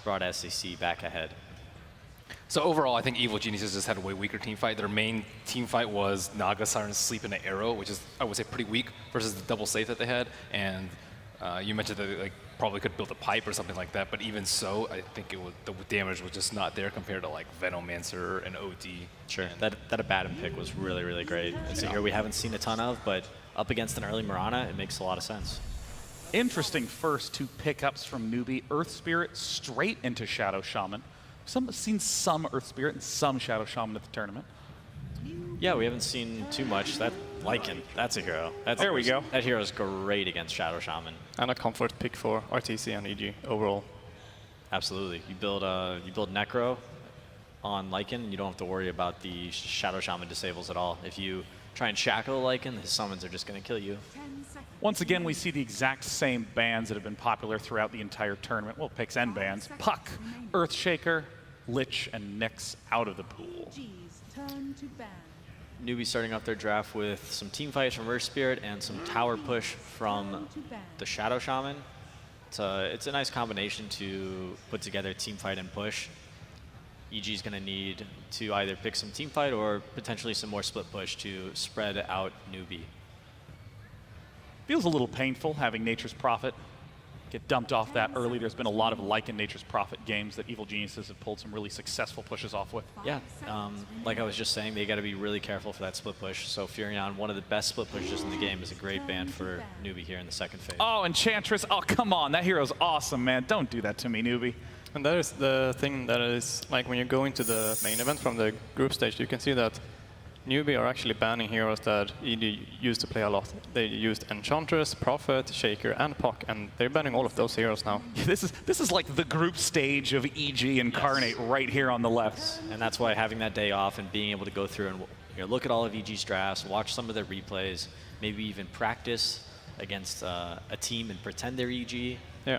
brought SAC back ahead. So overall, I think Evil Geniuses just had a way weaker team fight. Their main team fight was Naga, Siren, Sleep, and an Arrow, which is, I would say, pretty weak versus the double safe that they had. And you mentioned that they like, probably could build a pipe or something like that, but even so, I think the damage was just not there compared to like Venomancer and OD. Sure, that Abaddon pick was really, really great. It's a hero we haven't seen a ton of, but up against an early Mirana, it makes a lot of sense. Interesting first two pickups from Newbee. Earth Spirit straight into Shadow Shaman. Seen some Earth Spirit and some Shadow Shaman at the tournament. Yeah, we haven't seen too much. That Lycan, that's a hero. There we go. That hero is great against Shadow Shaman. And a comfort pick for RTC and EG overall. Absolutely. You build Necro on Lycan, and you don't have to worry about the Shadow Shaman disables at all. If you try and shackle Lycan, his summons are just going to kill you. Once again, we see the exact same bans that have been popular throughout the entire tournament. Well, picks and bans. Puck, Earthshaker, Lich, and Nyx out of the pool. Newbee starting off their draft with some team fights from Earth Spirit and some tower push from the Shadow Shaman. It's a nice combination to put together team fight and push. EG is going to need to either pick some team fight or potentially some more split push to spread out Newbee. Feels a little painful having Nature's Prophet get dumped off that early. There's been a lot of Lycan Nature's Prophet games that Evil Geniuses have pulled some really successful pushes off with. Yeah, like I was just saying, they got to be really careful for that split push. So Furion, one of the best split pushes in the game, is a great ban for Newbee here in the second phase. Oh, Enchantress, oh come on, that hero's awesome, man. Don't do that to me, Newbee. And that is the thing that is, like when you go into the main event from the group stage, you can see that Newbee are actually banning heroes that EG used to play a lot. They used Enchantress, Prophet, Shaker, and Puck, and they're banning all of those heroes now. This is like the group stage of EG Incarnate right here on the left. And that's why having that day off and being able to go through and look at all of EG's drafts, watch some of their replays, maybe even practice against a team and pretend they're EG. Yeah.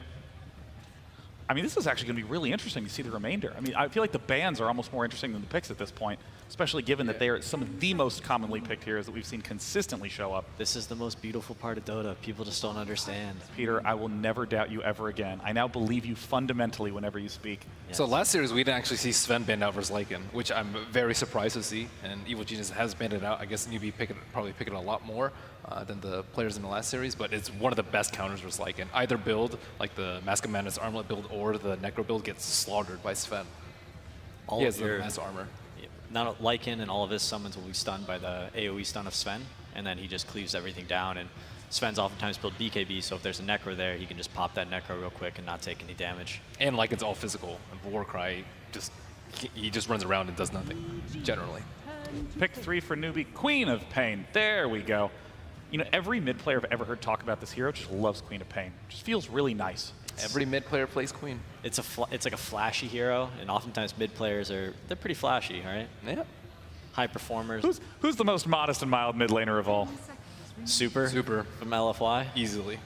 I mean, this is actually going to be really interesting to see the remainder. I mean, I feel like the bans are almost more interesting than the picks at this point, especially given that they are some of the most commonly picked heroes that we've seen consistently show up. This is the most beautiful part of Dota. People just don't understand. Peter, I will never doubt you ever again. I now believe you fundamentally whenever you speak. Yes. So last series, we didn't actually see Sven banned out versus Lycan, which I'm very surprised to see. And Evil Genius has banned it out. I guess Newbee probably picking a lot more than the players in the last series, but it's one of the best counters versus Lycan. Either build, like the Mask of Madness Armlet build, or the Necro build gets slaughtered by Sven. He has the mass armor. Not Lycan and all of his summons will be stunned by the AoE stun of Sven, and then he just cleaves everything down. And Sven's oftentimes build BKB, so if there's a Necro there, he can just pop that Necro real quick and not take any damage. And Lycan's all physical. And Warcry, he just runs around and does nothing, generally. Pick 3 for Newbee, Queen of Pain. There we go. You know, every mid player I've ever heard talk about this hero just loves Queen of Pain. Just feels really nice. Every mid player plays Queen. It's like a flashy hero, and oftentimes mid players they're pretty flashy, right? Yeah. High performers. Who's the most modest and mild mid laner of all? Super from LFY. Easily.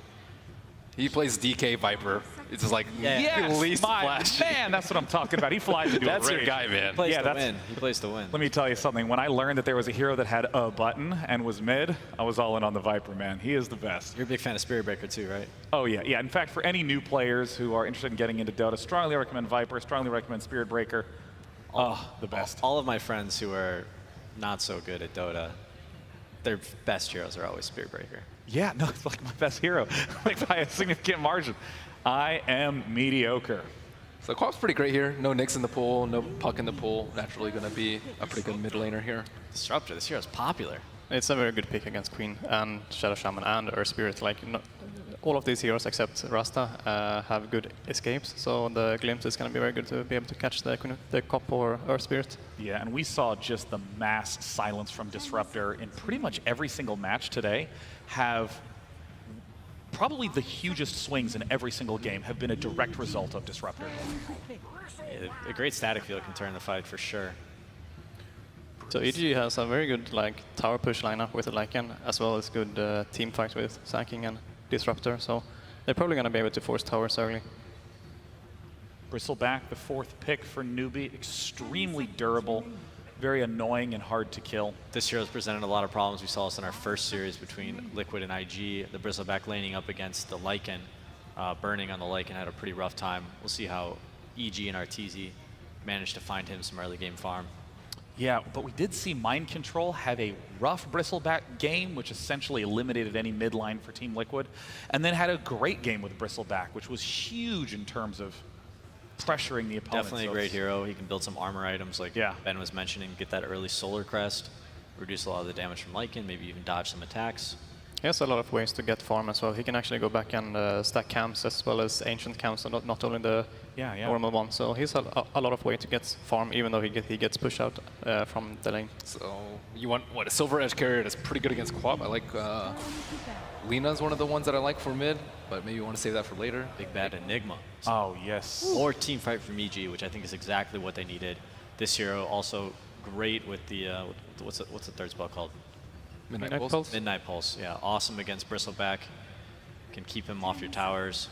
He plays DK Viper. It's just like yes, least flashy. Man, that's what I'm talking about. He flies into That's a your rage. guy, man. He plays to win. He plays to win. Let me tell you something. When I learned that there was a hero that had a button and was mid, I was all in on the Viper, man. He is the best. You're a big fan of Spirit Breaker too, right? Oh, yeah. Yeah. In fact, for any new players who are interested in getting into Dota, strongly recommend Viper, strongly recommend Spirit Breaker. Oh, the best. All of my friends who are not so good at Dota, their best heroes are always Spirit Breaker. Yeah, no, it's like my best hero, like by a significant margin. I am mediocre. So Quap's pretty great here. No Nyx in the pool, no Puck in the pool. Naturally going to be a pretty good mid laner here. Disruptor, this hero is popular. It's a very good pick against Queen and Shadow Shaman and Earth Spirit. Like all of these heroes except Rasta have good escapes, so the Glimpse is going to be very good to be able to catch the Cop or Earth Spirit. Yeah, and we saw just the mass silence from Disruptor in pretty much every single match today. Have probably the hugest swings in every single game have been a direct result of Disruptor. Yeah, a great static field can turn the fight for sure. So EG has a very good tower push lineup with the Lycan, as well as good team fight with Sacking and Disruptor. So they're probably going to be able to force towers early. Bristleback, the 4th pick for Newbee, extremely durable, very annoying and hard to kill. This hero's presented a lot of problems. We saw this in our first series between Liquid and IG. The Bristleback laning up against the Lycan, burning on the Lycan had a pretty rough time. We'll see how EG and Arteezy managed to find him some early game farm. Yeah, but we did see Mind Control have a rough Bristleback game, which essentially eliminated any midline for Team Liquid, and then had a great game with Bristleback, which was huge in terms of pressuring the opponent. Definitely a great hero. He can build some armor items like Ben was mentioning, get that early Solar Crest, reduce a lot of the damage from Lycan, maybe even dodge some attacks. He has a lot of ways to get farm as well. He can actually go back and stack camps as well as ancient camps, and not only the normal one. So he's a lot of way to get farm, even though he gets pushed out from the lane. So you want, what, a Silver Edge carrier that's pretty good against Quap? I like Lina's one of the ones that I like for mid, but maybe you want to save that for later. Big bad Enigma. Oh, yes. Or Team Fight from EG, which I think is exactly what they needed. This hero also great with the, what's the third spell called? Midnight Pulse? Midnight Pulse, yeah. Awesome against Bristleback. Can keep him off your towers.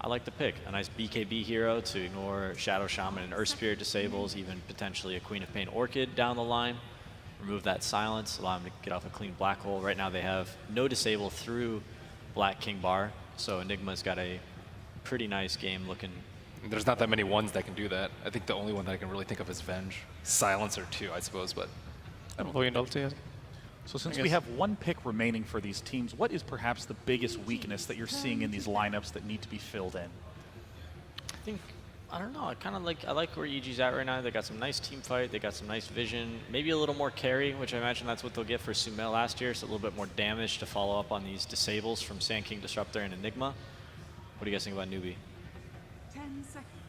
I like the pick. A nice BKB hero to ignore Shadow Shaman and Earth Spirit disables, even potentially a Queen of Pain Orchid down the line. Remove that silence, allow him to get off a clean black hole. Right now they have no disable through Black King Bar, so Enigma's got a pretty nice game looking. There's not that many ones that can do that. I think the only one that I can really think of is Venge. Silencer too, I suppose, but I don't know. So since we have one pick remaining for these teams, what is perhaps the biggest weakness that you're seeing in these lineups that need to be filled in? I think, I don't know, I like where EG's at right now. They got some nice team fight, they got some nice vision, maybe a little more carry, which I imagine that's what they'll get for Sumail last year, so a little bit more damage to follow up on these disables from Sand King Disruptor and Enigma. What do you guys think about Newbee?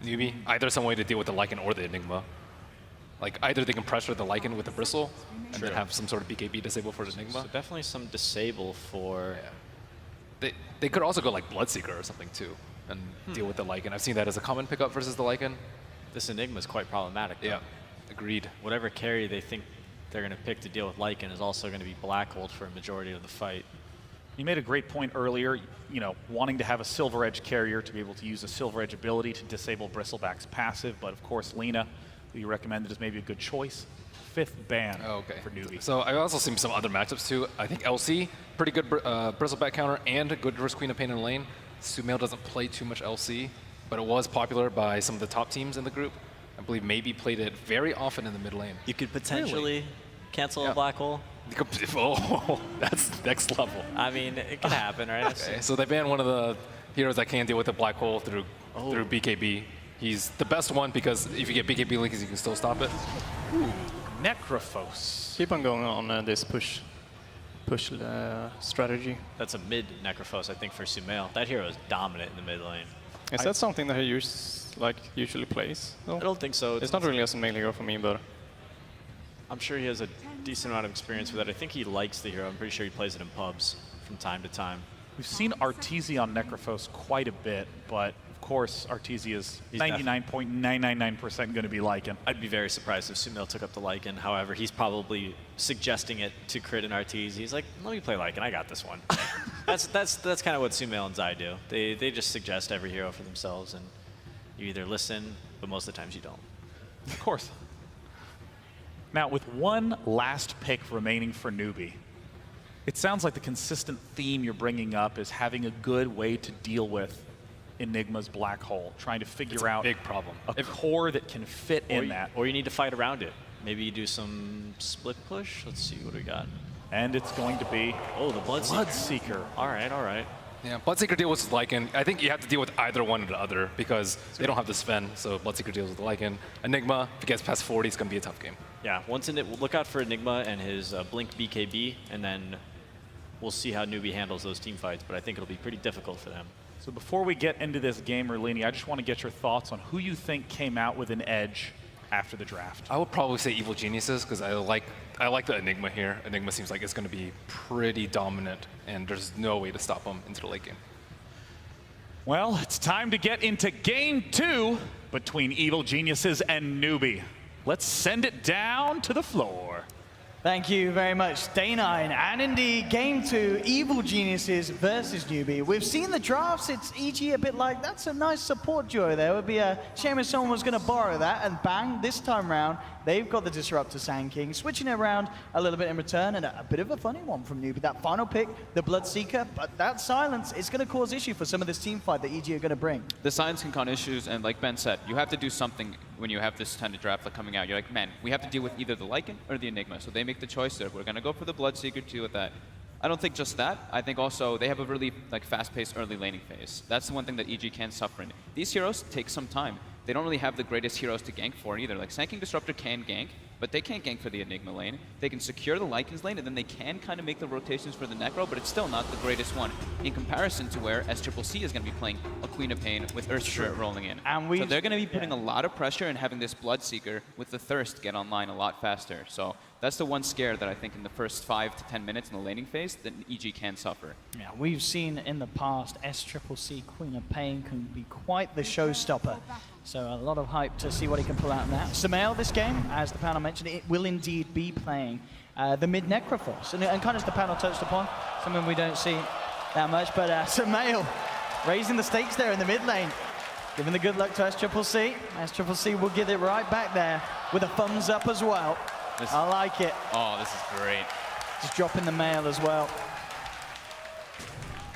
Newbee, either some way to deal with the Lycan or the Enigma. Like, either they can pressure the Lycan with the Bristle, and then have some sort of BKB disable for the Enigma. So definitely some disable for... Yeah. They could also go like Bloodseeker or something too, and deal with the Lycan. I've seen that as a common pickup versus the Lycan. This Enigma is quite problematic, though. Yeah, agreed. Whatever carry they think they're going to pick to deal with Lycan is also going to be black-holed for a majority of the fight. You made a great point earlier, wanting to have a Silver Edge carrier to be able to use a Silver Edge ability to disable Bristleback's passive, but of course Lina, who you recommended as maybe a good choice. 5th ban for Newbee. So I've also seen some other matchups too. I think LC, pretty good Bristleback counter and good versus Queen of Pain in lane. Sumail doesn't play too much LC, but it was popular by some of the top teams in the group. I believe maybe played it very often in the mid lane. You could potentially cancel a black hole. Oh, that's next level. I mean, it can happen, right? Okay, so they banned one of the heroes that can deal with the black hole through BKB. He's the best one because if you get BKB links, you can still stop it. Ooh, Necrophos. Keep on going on this push strategy. That's a mid Necrophos, I think, for Sumail. That hero is dominant in the mid lane. Is that something that he usually plays? No? I don't think so. It's not really as a main hero for me, but I'm sure he has a decent amount of experience with it. I think he likes the hero. I'm pretty sure he plays it in pubs from time to time. We've seen Arteezy on Necrophos quite a bit, but of course Arteezy is 99.999% going to be Lycan. I'd be very surprised if Sumail took up the Lycan. However, he's probably suggesting it to crit and Arteezy. He's like, let me play Lycan. I got this one. that's kind of what Sumail and Zai do. They just suggest every hero for themselves, and you either listen, but most of the times you don't. Of course. Now, with one last pick remaining for Newbee, it sounds like the consistent theme you're bringing up is having a good way to deal with Enigma's black hole, trying to figure out big problem. A core that can fit in that. Or you need to fight around it. Maybe you do some split push. Let's see what we got. And it's going to be the Bloodseeker. All right. Yeah, Bloodseeker deals with Lycan. I think you have to deal with either one or the other because they don't have the Sven, so Bloodseeker deals with Lycan. Enigma, if he gets past 40, it's going to be a tough game. Yeah, look out for Enigma and his Blink BKB, and then we'll see how Newbee handles those team fights, but I think it'll be pretty difficult for them. So before we get into this game, Erlini, I just want to get your thoughts on who you think came out with an edge after the draft. I would probably say Evil Geniuses because I like the Enigma here. Enigma seems like it's going to be pretty dominant, and there's no way to stop him into the late game. Well, it's time to get into game 2 between Evil Geniuses and Newbee. Let's send it down to the floor. Thank you very much, Day9. And indeed, Game 2, Evil Geniuses versus Newbee. We've seen the drafts. It's EG a bit like, that's a nice support duo there. It would be a shame if someone was going to borrow that. And bang, this time round, they've got the Disruptor Sand King, switching it around a little bit in return. And a bit of a funny one from Newbee. That final pick, the Bloodseeker, but that silence is going to cause issue for some of this team fight that EG are going to bring. The silence can cause issues, and like Ben said, you have to do something when you have this kind of draft coming out. You're like, man, we have to deal with either the Lycan or the Enigma. So they make the choice there. We're going to go for the Bloodseeker to deal with that. I don't think just that. I think also they have a really fast-paced early laning phase. That's the one thing that EG can suffer in. These heroes take some time. They don't really have the greatest heroes to gank for either. Like Sand King Disruptor can gank, but they can't gank for the Enigma lane. They can secure the Lycan's lane, and then they can kind of make the rotations for the Necro, but it's still not the greatest one in comparison to where SCCC is going to be playing a Queen of Pain with Earth Spirit rolling in. And so they're going to be putting a lot of pressure and having this Bloodseeker with the Thirst get online a lot faster. So that's the one scare that I think in the first 5 to 10 minutes in the laning phase that EG can suffer. Yeah, we've seen in the past SCCC Queen of Pain can be quite the showstopper. So a lot of hype to see what he can pull out in that. Sumail this game, as the panel mentioned, it will indeed be playing the mid Necrophos. And kind of as the panel touched upon, something we don't see that much, but Sumail raising the stakes there in the mid lane. Giving the good luck to SCCC. SCCC will get it right back there with a thumbs up as well. I like it. Oh, this is great. Just dropping the mail as well.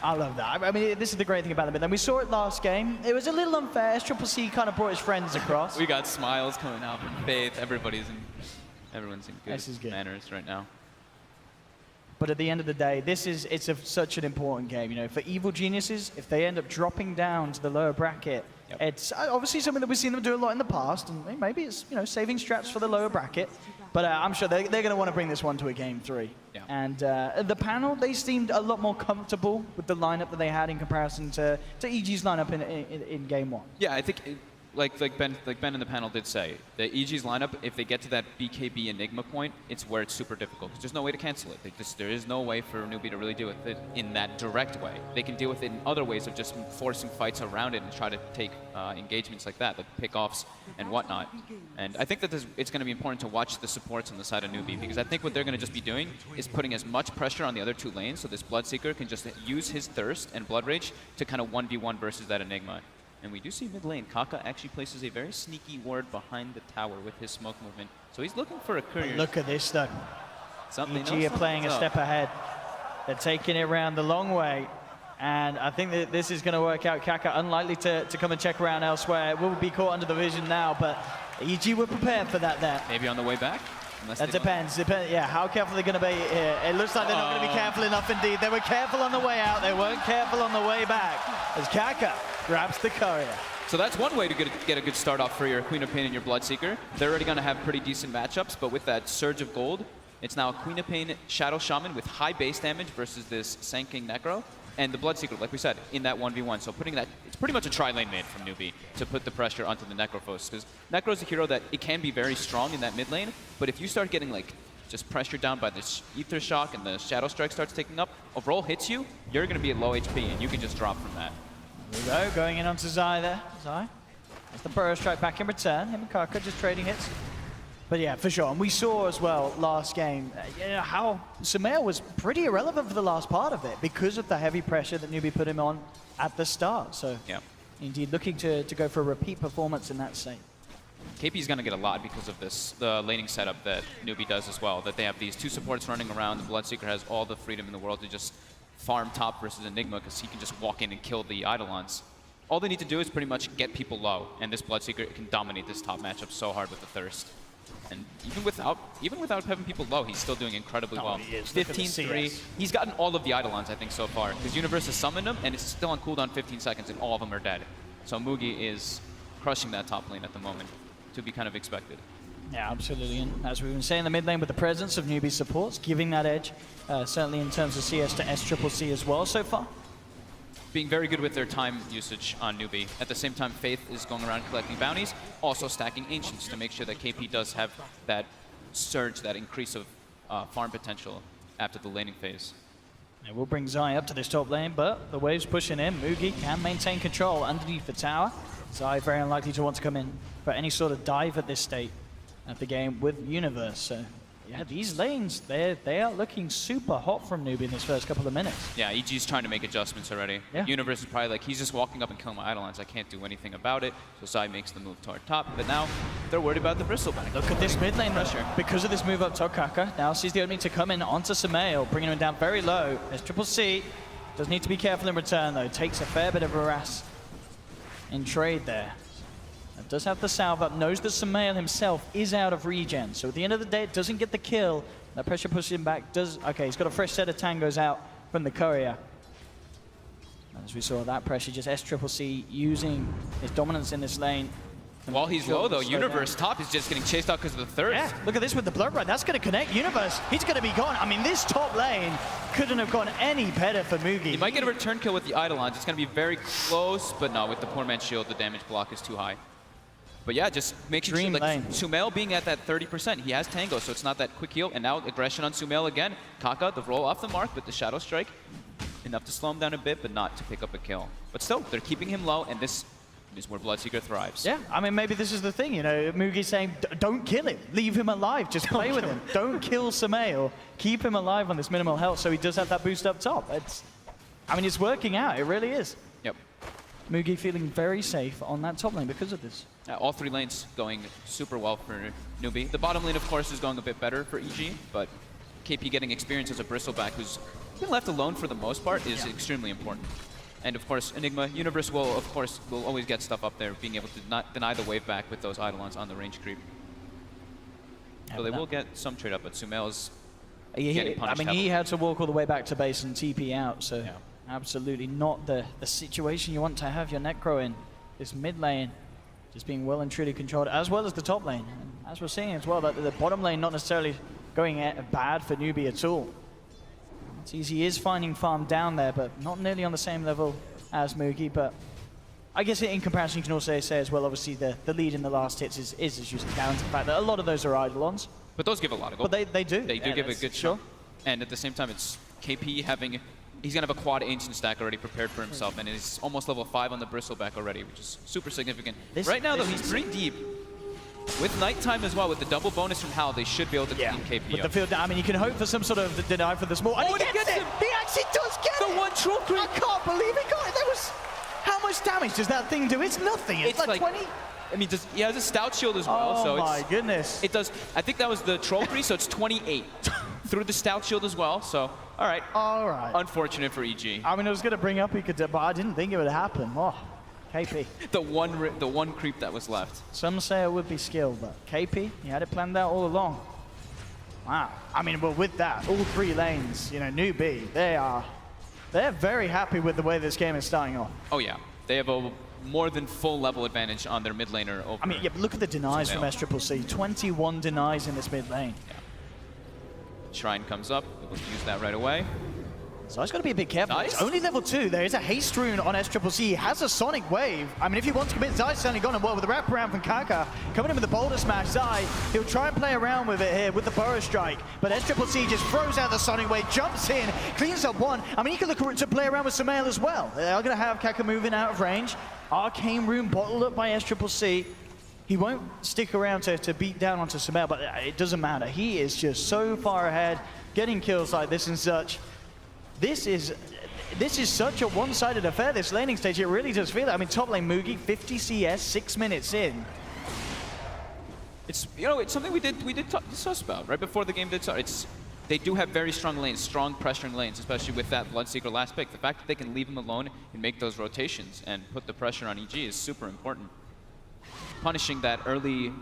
I love that. I mean, this is the great thing about the mid lane. We saw it last game. It was a little unfair. SCCC kind of brought his friends across. We got smiles coming out from Faith. Everyone's in good manners right now. But at the end of the day, it's such an important game. You know, for Evil Geniuses, if they end up dropping down to the lower bracket, it's obviously something that we've seen them do a lot in the past, and maybe it's saving straps for the lower bracket. But I'm sure they're going to want to bring this one to a game 3. Yeah. And the panel, they seemed a lot more comfortable with the lineup that they had in comparison to EG's lineup in game 1. Yeah, I think like Ben in the panel did say, the EG's lineup, if they get to that BKB Enigma point, it's where it's super difficult. There's no way to cancel it. There is no way for Newbee to really deal with it in that direct way. They can deal with it in other ways of just forcing fights around it and try to take engagements like that, like pickoffs and whatnot. And I think that it's going to be important to watch the supports on the side of Newbee, because I think what they're going to just be doing is putting as much pressure on the other 2 lanes, so this Bloodseeker can just use his Thirst and Blood Rage to kind of 1v1 versus that Enigma. And we do see mid lane, Kaka actually places a very sneaky ward behind the tower with his smoke movement. So he's looking for a courier. Look at this though. EG are playing a step ahead. They're taking it around the long way. And I think that this is going to work out. Kaka unlikely to come and check around elsewhere. It will be caught under the vision now, but EG were prepared for that there. Maybe on the way back? That depends. Yeah, how careful they're going to be here. It looks like they're not going to be careful enough indeed. They were careful on the way out. They weren't careful on the way back. As Kaka grabs the courier. So that's one way to get a good start off for your Queen of Pain and your Bloodseeker. They're already going to have pretty decent matchups, but with that surge of gold, it's now a Queen of Pain Shadow Shaman with high base damage versus this Sand King Necro. And the Bloodseeker, like we said, in that 1v1. So putting that, it's pretty much a tri-lane mid from Newbee to put the pressure onto the Necrophos. Because Necro's a hero that it can be very strong in that mid lane, but if you start getting just pressured down by this Ether Shock and the Shadow Strike starts taking up, a roll hits you, you're going to be at low HP and you can just drop from that. Here we go, going in onto Zai there. Zai, that's the Burrow Strike back in return. Him and Kaka just trading hits. But yeah, for sure. And we saw as well last game how Sumail was pretty irrelevant for the last part of it because of the heavy pressure that Newbee put him on at the start. So indeed looking to go for a repeat performance in that state. KP's going to get a lot because of this, the laning setup that Newbee does as well, that they have these 2 supports running around. The Bloodseeker has all the freedom in the world to just farm top versus Enigma because he can just walk in and kill the Eidolons. All they need to do is pretty much get people low, and this Bloodseeker can dominate this top matchup so hard with the Thirst. And even without having people low, he's still doing incredibly well. 15-3. He's gotten all of the Eidolons, I think, so far. Because Universe has summoned him, and it's still on cooldown 15 seconds, and all of them are dead. So Mugi is crushing that top lane at the moment, to be kind of expected. Yeah, absolutely. And as we've been saying, the mid lane with the presence of Newbee supports, giving that edge, certainly in terms of CS to SCCC as well so far. Being very good with their time usage on Newbee. At the same time, Faith is going around collecting bounties, also stacking Ancients to make sure that KP does have that surge, that increase of farm potential after the laning phase. It will bring Zai up to this top lane, but the wave's pushing in. Mugi can maintain control underneath the tower. Zai very unlikely to want to come in for any sort of dive at this state of the game with Universe. So yeah, these lanes, they are looking super hot from Newbee in this first couple of minutes. Yeah, EG's trying to make adjustments already. Yeah. Universe is probably like, he's just walking up and killing my Eidolons. I can't do anything about it. So Zai makes the move toward top, but now they're worried about the Bristleback. Look at this mid lane Pressure. because of this move up top. Kaka now sees the opening to come in onto Sumail, bringing him down very low. There's Triple C. Does need to be careful in return though. Takes a fair bit of harass in trade there. Does have the salve up, knows that Sumail himself is out of regen. So at the end of the day, it doesn't get the kill. That pressure pushes him back. Okay, he's got a fresh set of tangos out from the courier. As we saw, that pressure, just SCCC using his dominance in this lane. While he's low though, Universe top is just getting chased out because of the thirst. Yeah, look at this with the blood run. That's going to connect Universe. He's going to be gone. I mean, this top lane couldn't have gone any better for Mugi. He might get a return kill with the Eidolons. It's going to be very close, but no, with the poor man's shield, the damage block is too high. But yeah, just making sure, like, Sumail being at that 30%, he has Tango, so it's not that quick heal. And now aggression on Sumail again. Kaka, the roll off the mark with the Shadow Strike. Enough to slow him down a bit, but not to pick up a kill. But still, they're keeping him low, and this is where Bloodseeker thrives. Yeah, I mean, maybe this is the thing, you know, Mugi's saying, don't kill him, leave him alive, just play with him. Don't kill Sumail, keep him alive on this minimal health so he does have that boost up top. I mean, it's working out, it really is. Yep. Mugi feeling very safe on that top lane because of this. All three lanes going super well for Newbee. The bottom lane, of course, is going a bit better for EG, but KP getting experience as a Bristleback who's been left alone for the most part is extremely important. And of course, Enigma, Universe will, of course, will always get stuff up there, being able to not deny the wave back with those Eidolons on the range creep. So they will get some trade up, but Sumail's getting punished I mean, he had to walk all the way back to base and TP out, so absolutely not the situation you want to have your Necro in. This mid lane just being well and truly controlled, as well as the top lane. And as we're seeing as well, that the bottom lane not necessarily going bad for Newbee at all. It's easy, he is finding farm down there, but not nearly on the same level as Mugi. But I guess in comparison, you can also say as well, obviously the lead in the last hits is as usually down to the fact that a lot of those are Eidolons. But those give a lot of gold. But they do. They do give a good shot. And at the same time, it's KP having, he's going to have a quad ancient stack already prepared for himself, and he's almost level 5 on the Bristleback already, which is super significant. Right now, though, he's pretty deep. With nighttime as well, with the double bonus from Hal, they should be able to clean KP with up. the field, I mean, you can hope for some sort of deny for the small. Oh, and he gets it! He actually does get it! The one troll creep! I can't believe he got it! That was... How much damage does that thing do? It's nothing. It's like 20? I mean, he has a stout shield as well, so oh my goodness. It does, I think that was the troll creep, so it's 28. Through the stout shield as well, so, all right. All right. Unfortunate for EG. I mean, I was going to bring up he could, but I didn't think it would happen. Oh. KP. The one creep that was left. Some say it would be skill, but KP, he had it planned out all along. Wow. I mean, well, with that, all three lanes, you know, Newbee, they're very happy with the way this game is starting off. Oh yeah, they have a more than full level advantage on their mid laner over. I mean, yeah, but look at the denies from SCCC. 21 denies in this mid lane. Yeah. Shrine comes up, we'll use that right away. So he's got to be a bit careful. Nice. It's only level 2. There is a haste rune on SCCC. He has a Sonic Wave. I mean, if he wants to commit, Zai's certainly gone. And well, with the wraparound from Kaka, coming in with the Boulder Smash, Zai, he'll try and play around with it here with the Burrow Strike. But SCCC just throws out the Sonic Wave, jumps in, cleans up one. I mean, he can look to play around with Sumail as well. They're going to have Kaka moving out of range. Arcane Rune bottled up by SCCC. He won't stick around to beat down onto Sumail, but it doesn't matter. He is just so far ahead, getting kills like this and such. This is such a one-sided affair, this laning stage. It really does feel it. I mean, top lane Mugi, 50 CS, 6 minutes in. It's, you know, it's something we did discuss about right before the game did start. They do have very strong lanes, strong pressuring lanes, especially with that Bloodseeker last pick. The fact that they can leave him alone and make those rotations and put the pressure on EG is super important. Punishing that early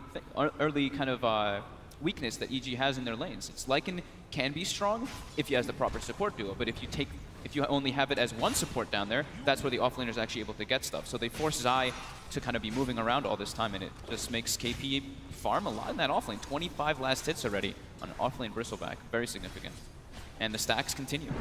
kind of weakness that EG has in their lanes. It's Lycan can be strong if he has the proper support duo, but if you only have it as one support down there, that's where the offlaner is actually able to get stuff. So they force Zai to kind of be moving around all this time, and it just makes KP farm a lot in that offlane. 25 last hits already on offlane Bristleback, very significant. And the stacks continue.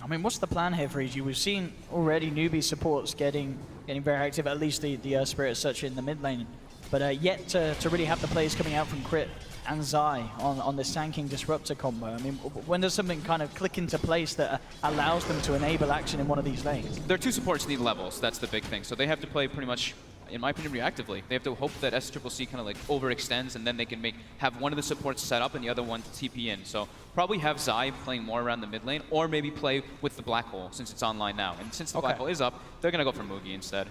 I mean, what's the plan here for EG? We've seen already Newbee supports getting very active, at least the Earth Spirit as such in the mid lane, but yet to really have the plays coming out from Crit and Zai on this tanking disruptor combo. I mean, when does something kind of click into place that allows them to enable action in one of these lanes? Their two supports need levels, that's the big thing. So they have to play pretty much in my opinion, reactively. They have to hope that SCCC kind of like overextends, and then they can have one of the supports set up and the other one TP in. So probably have Zai playing more around the mid lane, or maybe play with the Black Hole since it's online now. And since the Black Hole is up, they're going to go for Mugi instead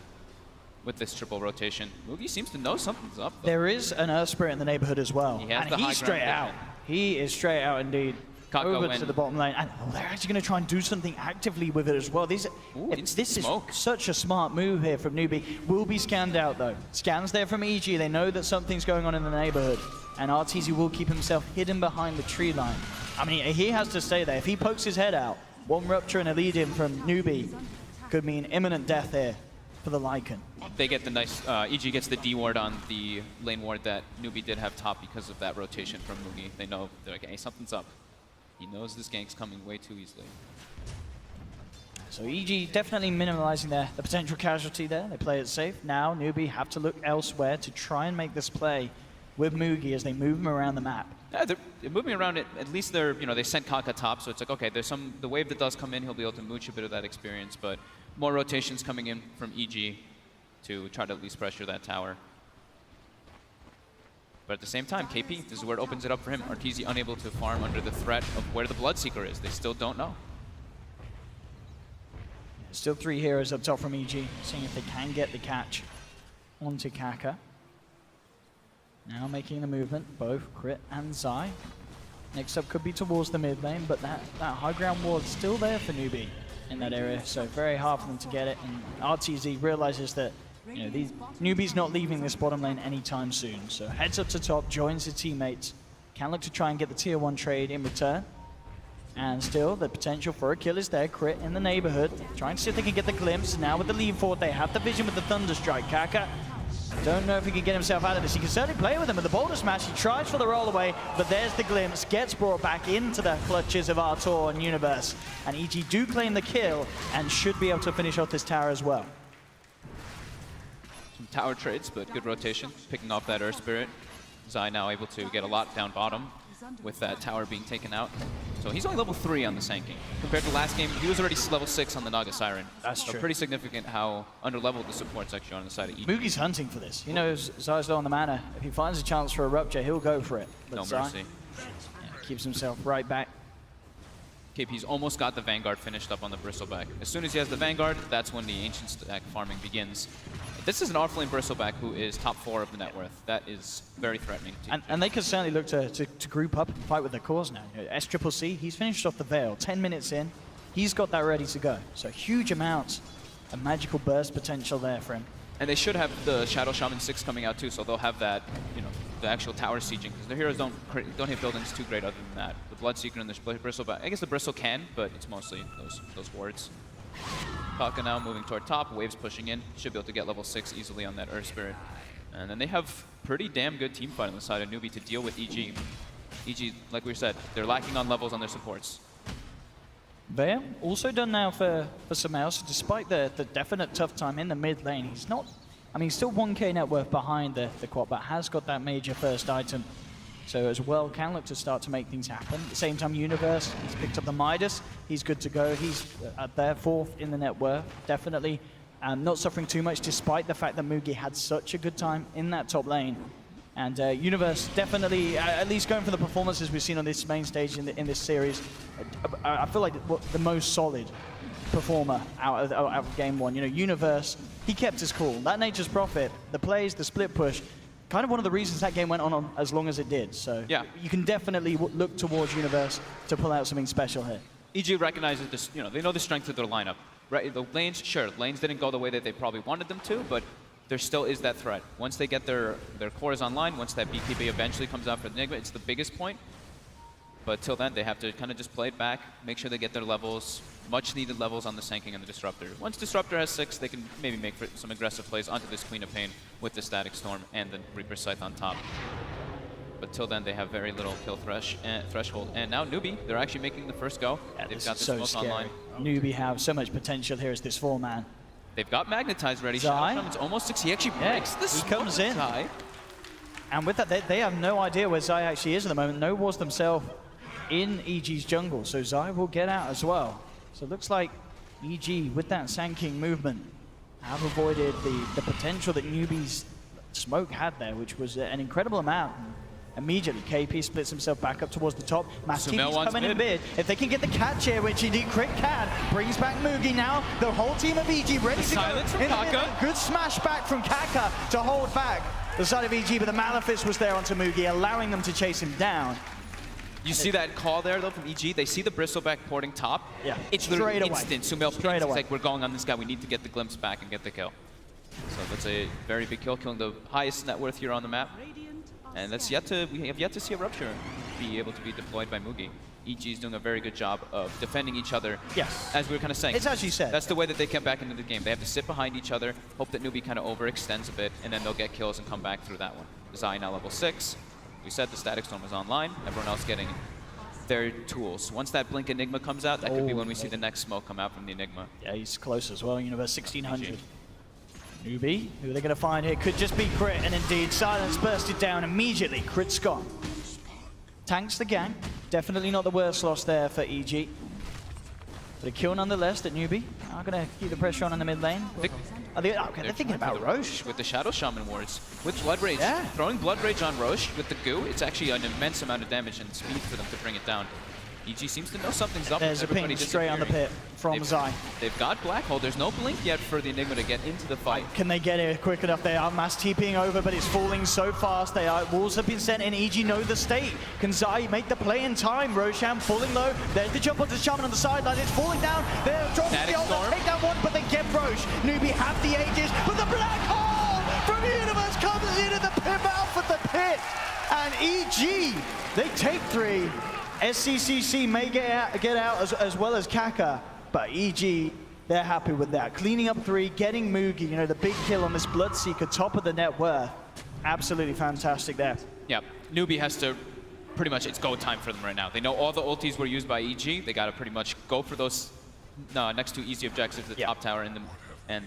with this triple rotation. Mugi seems to know something's up, though. There is an Earth Spirit in the neighborhood as well. He has and the high he's straight ground out. He is straight out indeed. Over to the bottom lane. And they're actually going to try and do something actively with it as well. This is such a smart move here from Newbee. Will be scanned out, though. Scans there from EG. They know that something's going on in the neighborhood. And RTZ will keep himself hidden behind the tree line. I mean, he has to stay there. If he pokes his head out, one rupture and a lead in from Newbee could mean imminent death here for the Lycan. They get the nice, EG gets the D ward on the lane ward that Newbee did have top because of that rotation from Mugi. They know, they're like, hey, something's up. He knows this gank's coming way too easily. So EG definitely minimalizing the potential casualty there. They play it safe. Now Newbee have to look elsewhere to try and make this play with Mugi as they move him around the map. Yeah, they're moving around it. At least they're, they sent Kaka top, so it's like, okay, there's the wave that does come in, he'll be able to mooch a bit of that experience, but more rotations coming in from EG to try to at least pressure that tower. But at the same time, KP, this is where it opens it up for him. Arteezy unable to farm under the threat of where the Bloodseeker is. They still don't know. Still 3 heroes up top from EG, seeing if they can get the catch onto Kaka. Now making the movement, both Crit and Zai. Next up could be towards the mid lane, but that high ground ward's still there for Newbee in that area, so very hard for them to get it. And RTZ realizes that Newbee's not leaving this bottom lane anytime soon. So heads up to top, joins his teammates. Can look to try and get the tier 1 trade in return. And still, the potential for a kill is there. Crit in the neighborhood. Trying to see if they can get the glimpse. Now with the lead forward, they have the vision with the Thunderstrike. Kaka, don't know if he can get himself out of this. He can certainly play with him with the boulder smash. He tries for the roll away, but there's the glimpse. Gets brought back into the clutches of Artur and Universe. And EG do claim the kill and should be able to finish off this tower as well. Some tower trades, but good rotation. Picking off that Earth Spirit. Zai now able to get a lot down bottom with that tower being taken out. So he's only level 3 on the Sand King. Compared to last game, he was already level 6 on the Naga Siren. That's so true. Pretty significant how underleveled the support's actually on the side of EG. Mugi's hunting for this. He knows Zai's low on the mana. If he finds a chance for a rupture, he'll go for it. But No Zai, mercy. keeps himself right back. KP's almost got the Vanguard finished up on the Bristleback. As soon as he has the Vanguard, that's when the Ancient Stack farming begins. This is an offlane Bristleback who is top 4 of the net worth. That is very threatening. And they could certainly look to group up and fight with their cause now. SCCC, he's finished off the Veil, 10 minutes in. He's got that ready to go. So huge amounts of magical burst potential there for him. And they should have the Shadow Shaman 6 coming out too, so they'll have that, the actual tower sieging, because their heroes don't hit buildings too great other than that. The Bloodseeker and the Bristleback, I guess the Bristle can, but it's mostly those wards. Kaka now moving toward top, waves pushing in, should be able to get level 6 easily on that Earth Spirit. And then they have pretty damn good team fight on the side of Newbee to deal with EG. EG, like we said, they're lacking on levels on their supports. Veil also done now for Samael, so despite the definite tough time in the mid lane, he's not, he's still 1k net worth behind the quad, but has got that major first item. So as well, can look to start to make things happen. At the same time, Universe, he's picked up the Midas. He's good to go. He's there 4th in the net worth, definitely. Not suffering too much, despite the fact that Mugi had such a good time in that top lane. And Universe definitely, at least going for the performances we've seen on this main stage in this series, I feel like the most solid performer out of game 1. Universe, he kept his cool. That Nature's Prophet, the plays, the split push, kind of one of the reasons that game went on as long as it did. So yeah, you can definitely look towards Universe to pull out something special here. EG recognizes this, they know the strength of their lineup. Right, the lanes, sure, lanes didn't go the way that they probably wanted them to, but there still is that threat. Once they get their cores online, once that BKB eventually comes out for the Enigma, it's the biggest point. But till then, they have to kind of just play it back, make sure they get their levels, much needed levels on the Sand King and the Disruptor. Once Disruptor has 6, they can maybe make some aggressive plays onto this Queen of Pain with the Static Storm and the Reaper Scythe on top. But till then, they have very little kill threshold. And now Newbee, they're actually making the first go. Yeah, They've got this so smoke scary. online. Newbee have so much potential here as this 4-man. They've got Magnetized ready. Zai. Shadow Shaman's almost 6. He actually breaks the smoke. He comes in. Zai. And with that, they have no idea where Zai actually is at the moment. No wards themselves in EG's jungle, so Zai will get out as well. So it looks like EG, with that Sand King movement, have avoided the potential that Newbee's smoke had there, which was an incredible amount. Immediately, KP splits himself back up towards the top. Mastiki's coming in mid. If they can get the catch here, which indeed Crit can, brings back Mugi now. The whole team of EG ready to silence go. from Kaka. Good smash back from Kaka to hold back the side of EG, but the Malefice was there onto Mugi, allowing them to chase him down. You see that call there, though, from EG? They see the Bristleback porting top. Yeah, It's literally straight away. instant. Sumail Straight pings, away. it's like, we're going on this guy. We need to get the glimpse back and get the kill. So that's a very big kill, killing the highest net worth here on the map. And that's we have yet to see a Rupture be able to be deployed by Mugi. EG is doing a very good job of defending each other. Yes. As we were kind of saying. It's as you said. That's the way that they come back into the game. They have to sit behind each other, hope that Newbee kind of overextends a bit, and then they'll get kills and come back through that one. Zai now level 6. We said the Static Storm is online. Everyone else getting their tools. Once that Blink Enigma comes out, that could be when we see the next smoke come out from the Enigma. Yeah, he's close as well, Universe 1600. Newbee, who are they going to find here? Could just be Crit, and indeed, Silence bursted down immediately. Crit's gone. Tanks the gang. Definitely not the worst loss there for EG. But a kill nonetheless that Newbee are going to keep the pressure on in the mid lane. They're thinking about Roche. With the Shadow Shaman wards. With Blood Rage. Yeah. Throwing Blood Rage on Roche with the goo, it's actually an immense amount of damage and speed for them to bring it down. EG seems to know something's up. There's a ping straight on the pit from Zai. They've got Black Hole. There's no blink yet for the Enigma to get into the fight. Can they get it quick enough? They are mass TPing over, but it's falling so fast. Walls have been sent in. EG know the state. Can Zai make the play in time? Roshan falling low. There's the jump onto Shaman on the sideline. It's falling down. They're dropping the ult. Take down one, but they get Roche. Newbee have the ages, but the Black Hole from Universe comes into the pip out for the pit. And EG, they take 3. SCCC may get out as well as Kaka, but EG, they're happy with that. Cleaning up 3, getting Mugi, the big kill on this Bloodseeker, top of the net worth. Absolutely fantastic there. Yeah, Newbee has to pretty much, it's go time for them right now. They know all the ultis were used by EG. They got to pretty much go for those next 2 easy objectives, the top tower and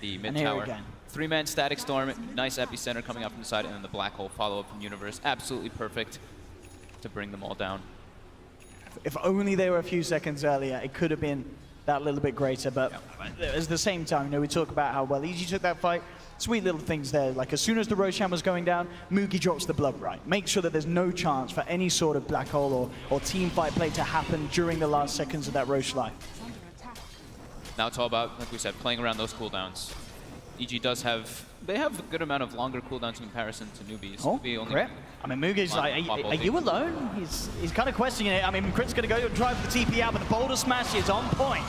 the mid tower. 3-man Static Storm, nice epicenter coming out from the side, and then the Black Hole follow-up from Universe. Absolutely perfect to bring them all down. If only they were a few seconds earlier, it could have been that little bit greater. But at the same time, we talk about how well EG took that fight. Sweet little things there. Like as soon as the Roshan was going down, Mugi drops the blood right. Make sure that there's no chance for any sort of black hole or team fight play to happen during the last seconds of that Roche life. Now it's all about, like we said, playing around those cooldowns. EG does have, they have a good amount of longer cooldowns in comparison to Newbees. Oh, Newbee only Crit. I mean, Mugi's like, are you alone? He's kind of questioning it. I mean, Crit's going to go drive the TP out, but the Boulder Smash is on point.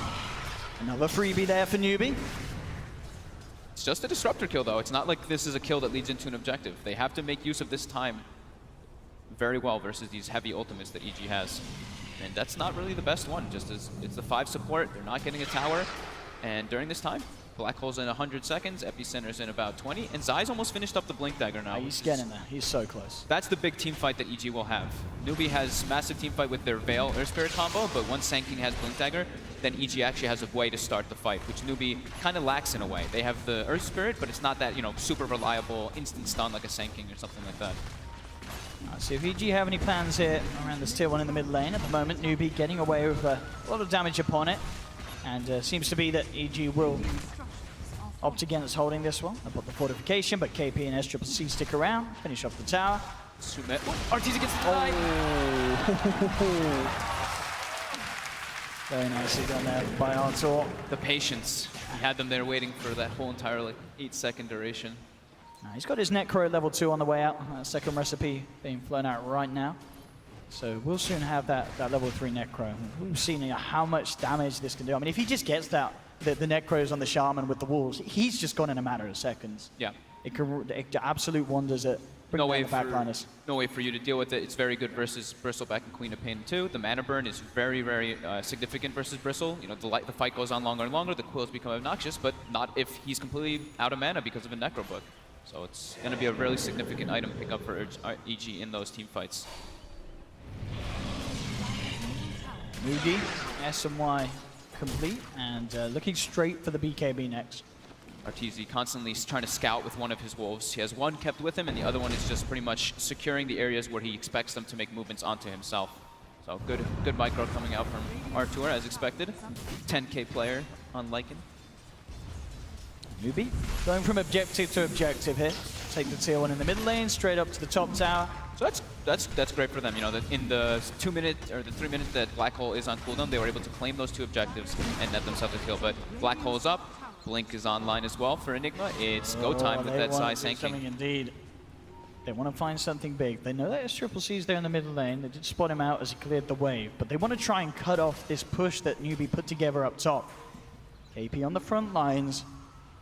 Another freebie there for Newbee. It's just a disruptor kill, though. It's not like this is a kill that leads into an objective. They have to make use of this time very well versus these heavy ultimates that EG has. And that's not really the best one, just as it's the 5 support. They're not getting a tower. And during this time, Black Hole's in 100 seconds, Epicenter's in about 20, and Zai's almost finished up the Blink Dagger now. He's getting there. He's so close. That's the big team fight that EG will have. Newbee has massive team fight with their Veil Earth Spirit combo, but once Sand King has Blink Dagger, then EG actually has a way to start the fight, which Newbee kind of lacks in a way. They have the Earth Spirit, but it's not that, super reliable instant stun like a Sand King or something like that. So if EG have any plans here around this tier 1 in the mid lane, at the moment Newbee getting away with a lot of damage upon it, and seems to be that EG will opt against holding this one. They'll put the fortification, but KP and SCCC stick around, finish off the tower. Arteezy gets the tie. Very nicely done there by Artur. The patience. He had them there waiting for that whole entire 8-second duration. He's got his Necro level 2 on the way out. Second recipe being flown out right now. So we'll soon have that level 3 Necro. We've seen how much damage this can do. I mean, if he just gets the Necros on the Shaman with the walls, he's just gone in a matter of seconds. Yeah. It can do absolute wonders at bringing down the backliners. No way for you to deal with it. It's very good versus Bristleback and Queen of Pain too. The mana burn is very, very significant versus Bristle. The fight goes on longer and longer, the quills become obnoxious, but not if he's completely out of mana because of a Necro book. So it's going to be a really significant item pickup for EG in those team fights. Mugi, SMY complete, and looking straight for the BKB next. Arteezy constantly trying to scout with one of his wolves. He has one kept with him, and the other one is just pretty much securing the areas where he expects them to make movements onto himself. So good micro coming out from Artur as expected. 10K player on Lycan. Newbee going from objective to objective here. Take the tier 1 in the mid lane, straight up to the top tower. So that's great for them. You know, that in the 2 minutes or the 3 minutes that Black Hole is on cooldown, they were able to claim those 2 objectives and net themselves a kill. But Black Hole's up. Blink is online as well for Enigma. It's go time with that Sai something sanking. indeed. They want to find something big. They know that SCC's there in the middle lane. They did spot him out as he cleared the wave, but they want to try and cut off this push that Newbee put together up top. KP on the front lines,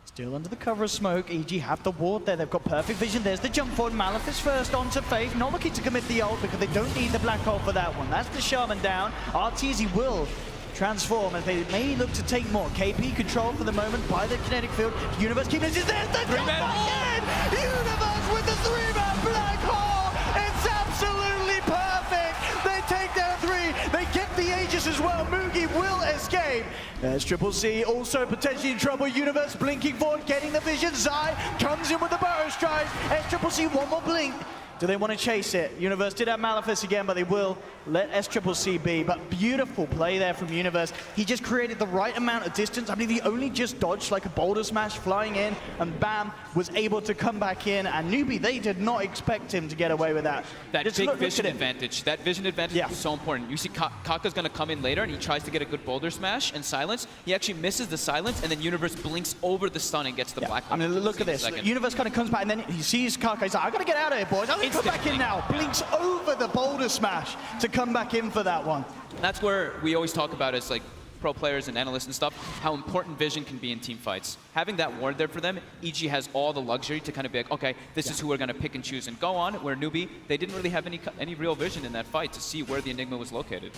still under the cover of smoke. EG have the ward there. They've got perfect vision. There's the jump forward. Malefice first onto Faith. Not looking to commit the ult because they don't need the Black Hole for that one. That's the Shaman down. RTZ will transform as they may look to take more. KP controlled for the moment by the kinetic field. Universe keeping this. There's the jump again! Universe with the 3-man Black Hole! It's absolutely perfect! They take down 3. They get the Aegis as well. Mugi will escape. There's CCC also potentially in trouble. Universe blinking forward, getting the vision. Zai comes in with the Burrow Strike. SCCC one more blink. Do they want to chase it? Universe did have Malefice again, but they will let SCCC be. But beautiful play there from Universe. He just created the right amount of distance. I mean, he only just dodged like a boulder smash flying in, and bam, was able to come back in. And Newbee, they did not expect him to get away with that. That just big vision advantage. That vision advantage Yeah. is so important. You see Kaka's going to come in later, and he tries to get a good boulder smash and silence. He actually misses the silence, and then Universe blinks over the stun and gets the Black Hole. I mean, look at this. Universe kind of comes back, and then he sees Kaka. He's like, I got to get out of here, boys. I'm going to come back in now. Blinks over the boulder smash to come back in for that one. That's where we always talk about as like pro players and analysts and stuff, how important vision can be in team fights. Having that ward there for them, EG has all the luxury to kind of be like, okay, this is who we're going to pick and choose and go on, where Newbee, they didn't really have any real vision in that fight to see where the Enigma was located.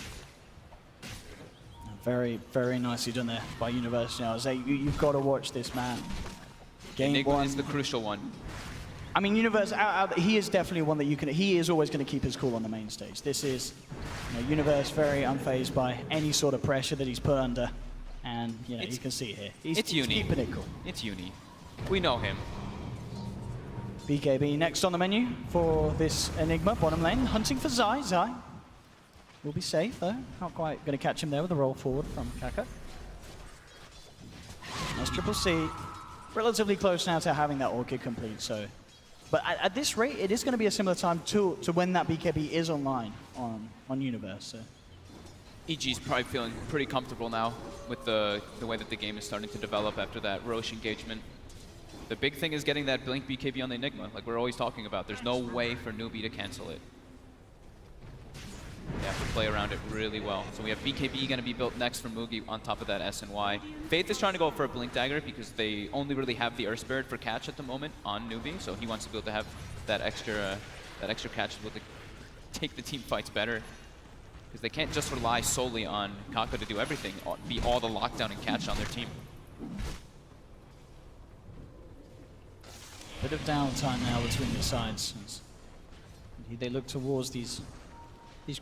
Very, very nicely done there by Universe. You know, I say, you've got to watch this, man. Game Enigma 1 is the crucial one. I mean, Universe, he is definitely one that you can, he is always going to keep his cool on the main stage. This is, you know, Universe very unfazed by any sort of pressure that he's put under. And, you know, you can see it here. He's keeping it cool. It's Uni. We know him. BKB next on the menu for this Enigma, bottom lane, hunting for Zai. Zai will be safe, though. Not quite going to catch him there with a roll forward from Kaka. That's CCC. Relatively close now to having that Orchid complete, so... But at this rate, it is going to be a similar time to when that BKB is online on Universe. So. EG's probably feeling pretty comfortable now with the way that the game is starting to develop after that Roche engagement. The big thing is getting that Blink BKB on the Enigma, like we're always talking about. There's no way for Newbee to cancel it. They have to play around it really well. So we have BKB going to be built next from Mugi on top of that S and Y. Faith is trying to go for a Blink Dagger because they only really have the Earth Spirit for catch at the moment on Newbee. So he wants to be able to have that extra catch to be able to take the team fights better. Because they can't just rely solely on Kaka to do everything, be all the lockdown and catch on their team. Bit of downtime now between the sides. They look towards these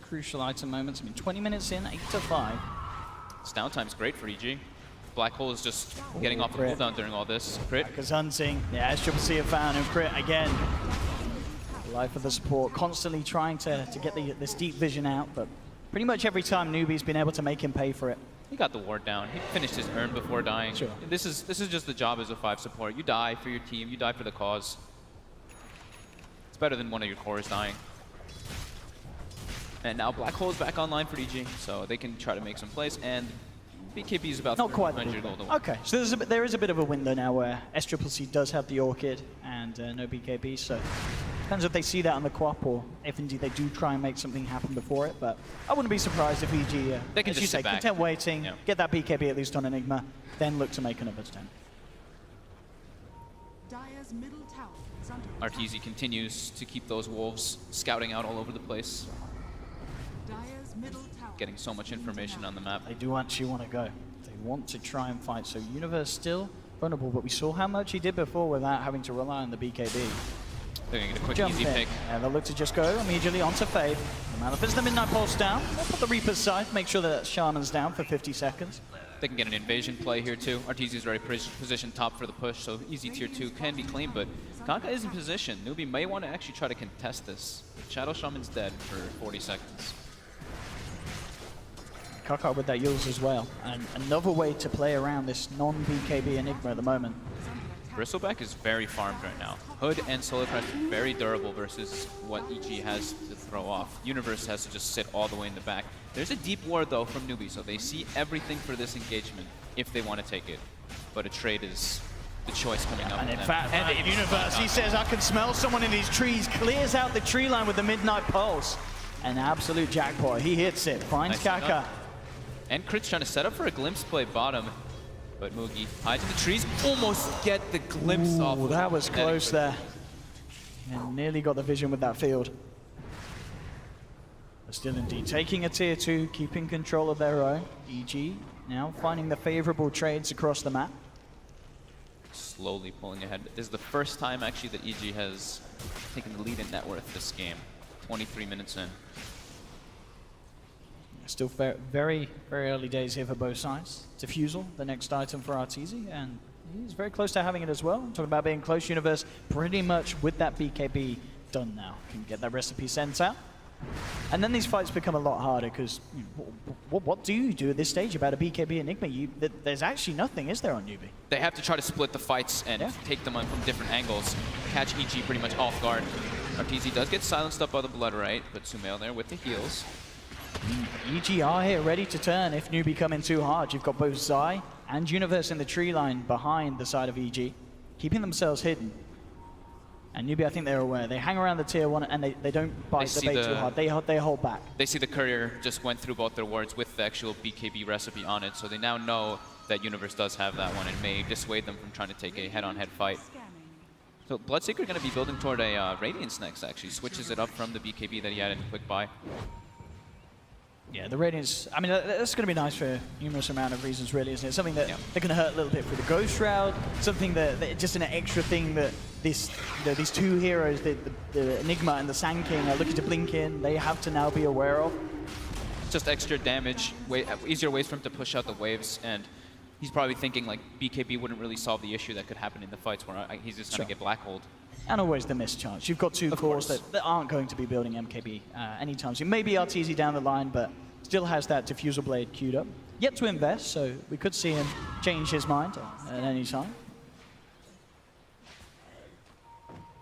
crucial item moments. I mean, 20 minutes in, 8-5. This downtime's great for EG. Black Hole is just getting off the cooldown during all this. Crit. Kaka's hunting. Yeah, SCCC have found him. Crit again. Life of the support, constantly trying to get this deep vision out, but pretty much every time Newbee's been able to make him pay for it. He got the ward down. He finished his urn before dying. Sure. This is just the job as a 5 support. You die for your team. You die for the cause. It's better than one of your cores dying. And now Black Hole is back online for EG, so they can try to make some plays. And BKB is about Not quite 300 gold. Okay, so there is a bit of a window now where SCCC does have the Orchid and no BKB, so depends if they see that on the co-op or if indeed they do try and make something happen before it. But I wouldn't be surprised if EG, they can as just you sit say, back. content waiting, Yeah. get that BKB at least on Enigma, then look to make another attempt. Dire's middle tower is under attack. Arteezy continues to keep those wolves scouting out all over the place, Dire's middle tower getting so much information on the map. They do actually want to go. They want to try and fight. So Universe still vulnerable, but we saw how much he did before without having to rely on the BKB. They're going to get a quick, Jump easy in. pick. And they'll look to just go immediately onto Fade. The Malefice, the Midnight Pulse down. They'll put the Reaper's side, make sure that Shaman's down for 50 seconds. They can get an invasion play here too. Arteezy's already positioned top for the push, so easy tier 2 can be clean, but Kaka is in position. Newbee may want to actually try to contest this. Shadow Shaman's dead for 40 seconds. Kaka with that Yules as well. And another way to play around this non-BKB Enigma at the moment. Bristleback is very farmed right now. Hood and Solar Crest very durable versus what EG has to throw off. Universe has to just sit all the way in the back. There's a deep ward though from Newbee, so they see everything for this engagement if they want to take it. But a trade is the choice coming up. And in with fact, them. And Universe, he says, I can smell someone in these trees, clears out the tree line with the Midnight Pulse. An absolute jackpot. He hits it, finds Nice Kaka. And Crit's trying to set up for a glimpse play bottom. But Mugi hides in the trees, almost get the glimpse off. Ooh, that was close there. And nearly got the vision with that field. But still indeed taking a tier 2, keeping control of their own. EG now finding the favorable trades across the map. Slowly pulling ahead. This is the first time actually that EG has taken the lead in net worth this game. 23 minutes in. Still very, very early days here for both sides. Diffusal, the next item for Arteezy, and he's very close to having it as well. Talking about being close, Universe pretty much with that BKB done now. Can get that recipe sent out. And then these fights become a lot harder because what do you do at this stage about a BKB Enigma? There's actually nothing, is there, on Newbee? They have to try to split the fights and take them on from different angles. Catch EG pretty much off guard. Arteezy does get silenced up by the Blood Right, but Sumail there with the heals. EG are here ready to turn if Newbee come in too hard. You've got both Zai and Universe in the tree line behind the side of EG, keeping themselves hidden. And Newbee, I think they're aware. They hang around the tier 1 and they don't bite the bait too hard. They hold back. They see the courier just went through both their wards with the actual BKB recipe on it, so they now know that Universe does have that one and may dissuade them from trying to take a head-on-head fight. So Bloodseeker going to be building toward a Radiance next, actually. Switches it up from the BKB that he had in quick buy. Yeah, the Radiance, I mean, that's going to be nice for numerous amount of reasons, really, isn't it? Something that they're going to hurt a little bit for the Ghost Shroud, something that just an extra thing that these two heroes, the Enigma and the Sand King, are looking to blink in. They have to now be aware of. Just extra damage, easier ways for him to push out the waves, and he's probably thinking like BKB wouldn't really solve the issue that could happen in the fights where he's just going to get black-holed. And always the missed chance. You've got two cores that aren't going to be building MKB anytime soon. Maybe Arteezy down the line, but still has that Diffusal Blade queued up. Yet to invest, so we could see him change his mind at any time.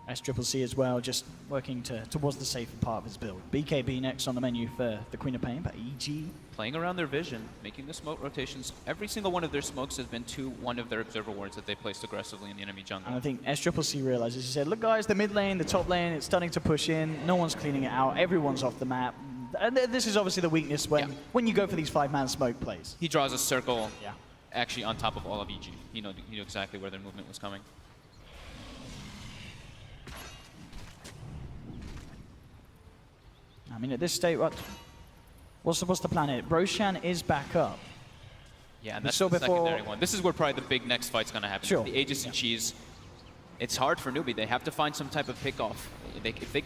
SCCC as well, just working towards the safer part of his build. BKB next on the menu for the Queen of Pain, but EG playing around their vision, making the smoke rotations. Every single one of their smokes has been to one of their observer wards that they placed aggressively in the enemy jungle. And I think SCCC realizes, he said, look guys, the mid lane, the top lane, it's starting to push in, no one's cleaning it out, everyone's off the map. And this is obviously the weakness when you go for these 5-man smoke plays. He draws a circle actually on top of all of EG. He knew exactly where their movement was coming. I mean, at this state, what's the plan here? Roshan is back up. Yeah, and that's the secondary one. This is where probably the big next fight's going to happen. Sure. The Aegis and Cheese. It's hard for Newbee. They have to find some type of pick-off. If they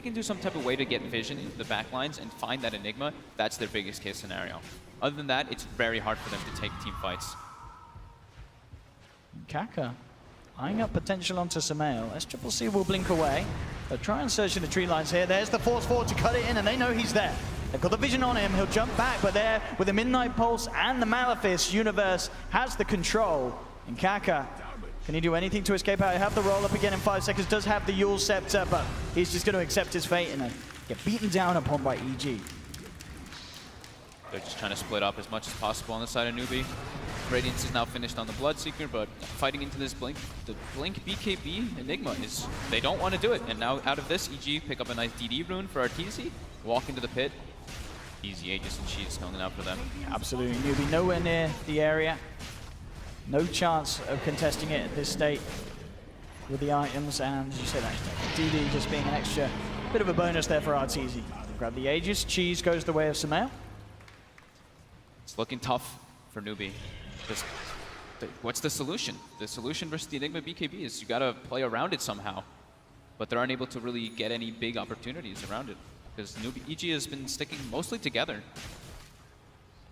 can do some type of way to get vision into the backlines and find that Enigma, that's their biggest case scenario. Other than that, it's very hard for them to take team fights. Kaka eyeing up potential onto Sumail. SCCC will blink away. They'll try and search in the tree lines here. There's the force forward to cut it in, and they know he's there. They've got the vision on him. He'll jump back, but there with the Midnight Pulse and the Malefice, Universe has the control. And Kaka, can he do anything to escape out? He'll have the roll up again in 5 seconds. Does have the Yule Scepter, but he's just going to accept his fate and get beaten down upon by EG. They're just trying to split up as much as possible on the side of Newbee. Radiance is now finished on the Bloodseeker, but fighting into this Blink, the Blink BKB Enigma they don't want to do it. And now out of this, EG pick up a nice DD rune for Arteezy, walk into the pit. Easy Aegis and Cheese coming out for them. Absolutely, Newbee nowhere near the area. No chance of contesting it at this state with the items, and as you said, DD just being an extra bit of a bonus there for Arteezy. Grab the Aegis, Cheese goes the way of Sumail. It's looking tough for Newbee. What's the solution? The solution versus the Enigma BKB is you gotta play around it somehow. But they aren't able to really get any big opportunities around it. Because EG has been sticking mostly together.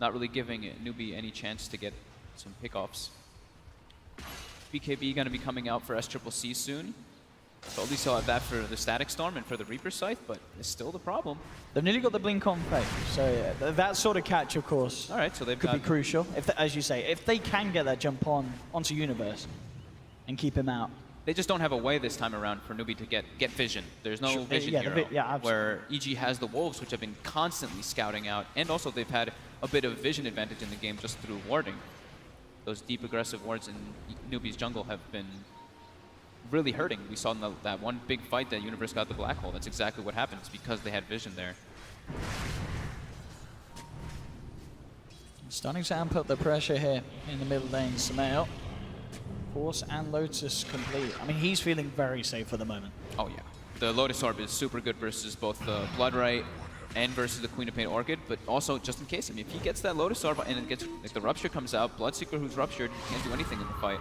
Not really giving Newbee any chance to get some pickoffs. BKB gonna be coming out for SCCC soon. So at least he'll have that for the Static Storm and for the Reaper Scythe, but it's still the problem. They've nearly got the blink on fake, so that sort of catch, of course, all right, so they've could be crucial. As you say, if they can get that jump onto Universe, and keep him out. They just don't have a way this time around for Newbee to get vision. There's no vision yeah, hero, absolutely. where EG has the Wolves, which have been constantly scouting out, and also they've had a bit of vision advantage in the game just through warding. Those deep aggressive wards in Newbee's jungle have been really hurting. We saw in that one big fight that Universe got the black hole. That's exactly what happened. It's because they had vision there. Starting to amp up the pressure here in the middle lane. Samael, Force and Lotus complete. I mean, he's feeling very safe for the moment. Oh yeah. The Lotus Orb is super good versus both the Bloodright and versus the Queen of Pain Orchid, but also just in case. I mean, if he gets that Lotus Orb and it gets, like, the Rupture comes out, Bloodseeker who's ruptured can't do anything in the fight.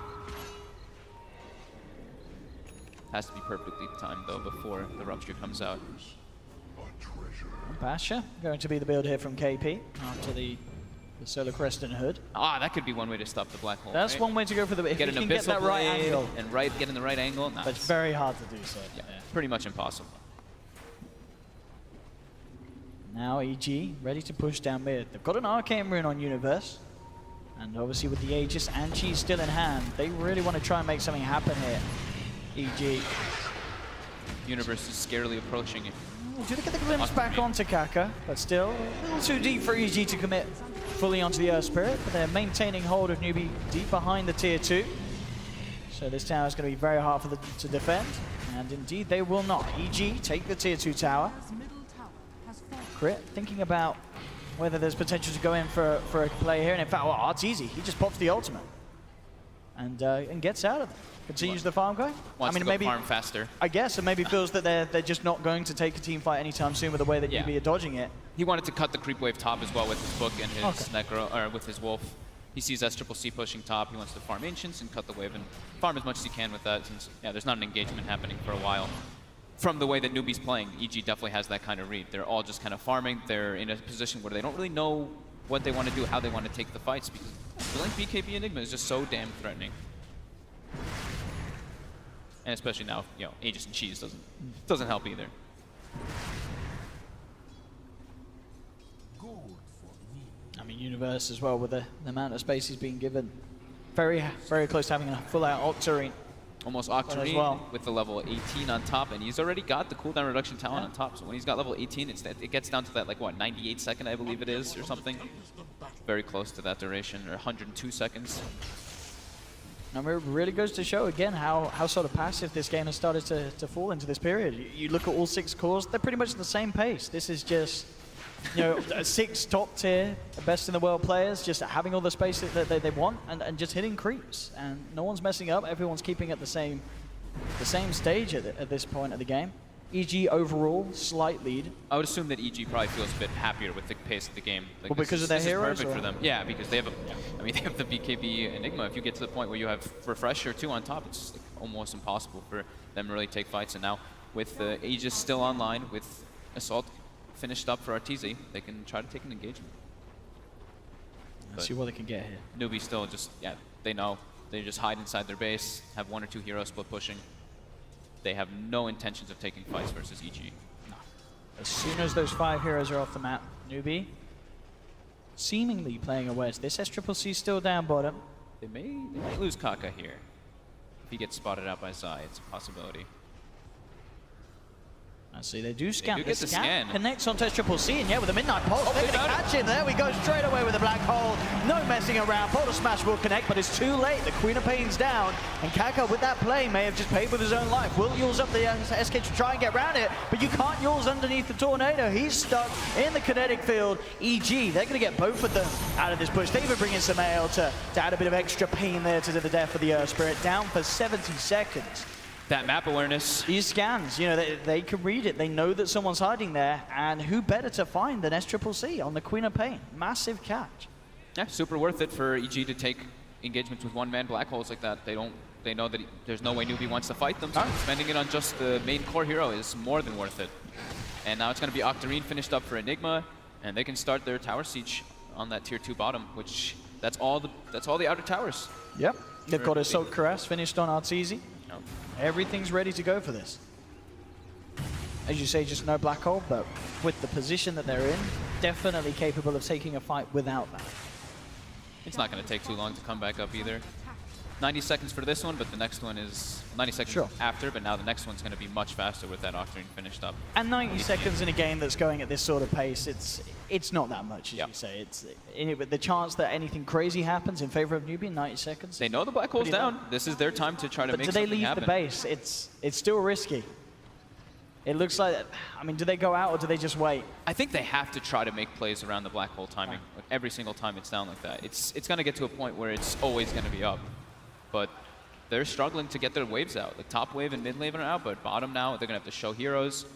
Has to be perfectly timed though before the Rupture comes out. Basher going to be the build here from KP after the Solar Crescent Hood. Ah, that could be one way to stop the black hole. That's right? one way to go for the. If Get you an can get Abyssal that right Blade angle, and get in the right angle. Nah, but it's very hard to do so. yeah, pretty much impossible. Now EG ready to push down mid. They've got an Arcane Rune on Universe, and obviously with the Aegis and Chi still in hand, they really want to try and make something happen here. EG. Universe is scarily approaching it. Do they get the glimpse back onto Kaka? But still, a little too deep for EG to commit fully onto the Earth Spirit, but they're maintaining hold of Newbee deep behind the tier 2. So this tower is going to be very hard for them to defend, and indeed they will not. EG take the tier 2 tower. Crit, thinking about whether there's potential to go in for a play here, and in fact, well, it's easy. He just pops the ultimate and gets out of it. Continues the farm going. Wants to go maybe farm faster. I guess, and maybe feels that they're just not going to take a team fight anytime soon with the way that Newbee are dodging it. He wanted to cut the creep wave top as well with his book and his necro, or with his wolf. He sees SCCC pushing top. He wants to farm ancients and cut the wave and farm as much as he can with that. Since there's not an engagement happening for a while. From the way that Newbee's playing, EG definitely has that kind of read. They're all just kind of farming. They're in a position where they don't really know what they want to do, how they want to take the fights, because the link BKB Enigma is just so damn threatening. And especially now, Aegis and Cheese doesn't help either. I mean, Universe as well, with the amount of space he's being given. Very, very close to having a full-out Octarine. Almost Octarine as well. with the level 18 on top, and he's already got the cooldown reduction talent on top. So when he's got level 18, it gets down to that, like, what, 98 second, I believe it is, or something. Very close to that duration, or 102 seconds. And it really goes to show again how sort of passive this game has started to fall into this period. You look at all 6 cores, they're pretty much at the same pace. This is just, 6 top tier, best in the world players, just having all the space that they want and just hitting creeps. And no one's messing up, everyone's keeping at the same stage at this point of the game. EG overall, slight lead. I would assume that EG probably feels a bit happier with the pace of the game. Like, well, because of their heroes? This is perfect for them. Yeah, because they have they have the BKB Enigma. If you get to the point where you have Refresher 2 on top, it's like almost impossible for them to really take fights. And now with the Aegis still online, with Assault finished up for Arteezy, they can try to take an engagement. Let's see what they can get here. Newbee still just, they know. They just hide inside their base, have 1 or 2 heroes split pushing. They have no intentions of taking fights versus EG. No. As soon as those 5 heroes are off the map, Newbee seemingly playing a wedge. This SCCC still down bottom. They might lose Kaka here. If he gets spotted out by Zai, it's a possibility. I see they do scan. They do get the scan. Connects onto SCCC, and with the Midnight Pulse, they're going to catch him. There we go, straight away with the Black Hole. No messing around. Portal Smash will connect, but it's too late. The Queen of Pain's down, and Kaka with that play may have just paid with his own life. Will use up the SK to try and get around it, but you can't use underneath the Tornado. He's stuck in the kinetic field. EG, they're going to get both of them out of this push. They even bring in Samael to add a bit of extra pain there to the death of the Earth Spirit. Down for 70 seconds. That map awareness. These scans, they can read it. They know that someone's hiding there, and who better to find than SCCC on the Queen of Pain? Massive catch. Yeah, super worth it for EG to take engagements with one-man black holes like that. They know that there's no way Newbee wants to fight them, so spending it on just the main core hero is more than worth it. And now it's going to be Octarine finished up for Enigma, and they can start their tower siege on that tier 2 bottom, which that's all the outer towers. Yep. They've got Assault Caress finished on Arteezy. Everything's ready to go for this. As you say, just no black hole, but with the position that they're in, definitely capable of taking a fight without that. It's not going to take too long to come back up either. 90 seconds for this one, but the next one is 90 seconds after, but now the next one's going to be much faster with that Octarine finished up. And 90 seconds in a game that's going at this sort of pace, it's not that much, as you say. The chance that anything crazy happens in favor of Newbee in 90 seconds. They know the black hole's down. This is their time to try to make something happen. But do they leave the base? It's still risky. It looks like, I mean, do they go out or do they just wait? I think they have to try to make plays around the black hole timing. Like every single time it's down like that. It's going to get to a point where it's always going to be up. But they're struggling to get their waves out. The top wave and mid wave are out, but bottom now, they're going to have to show heroes.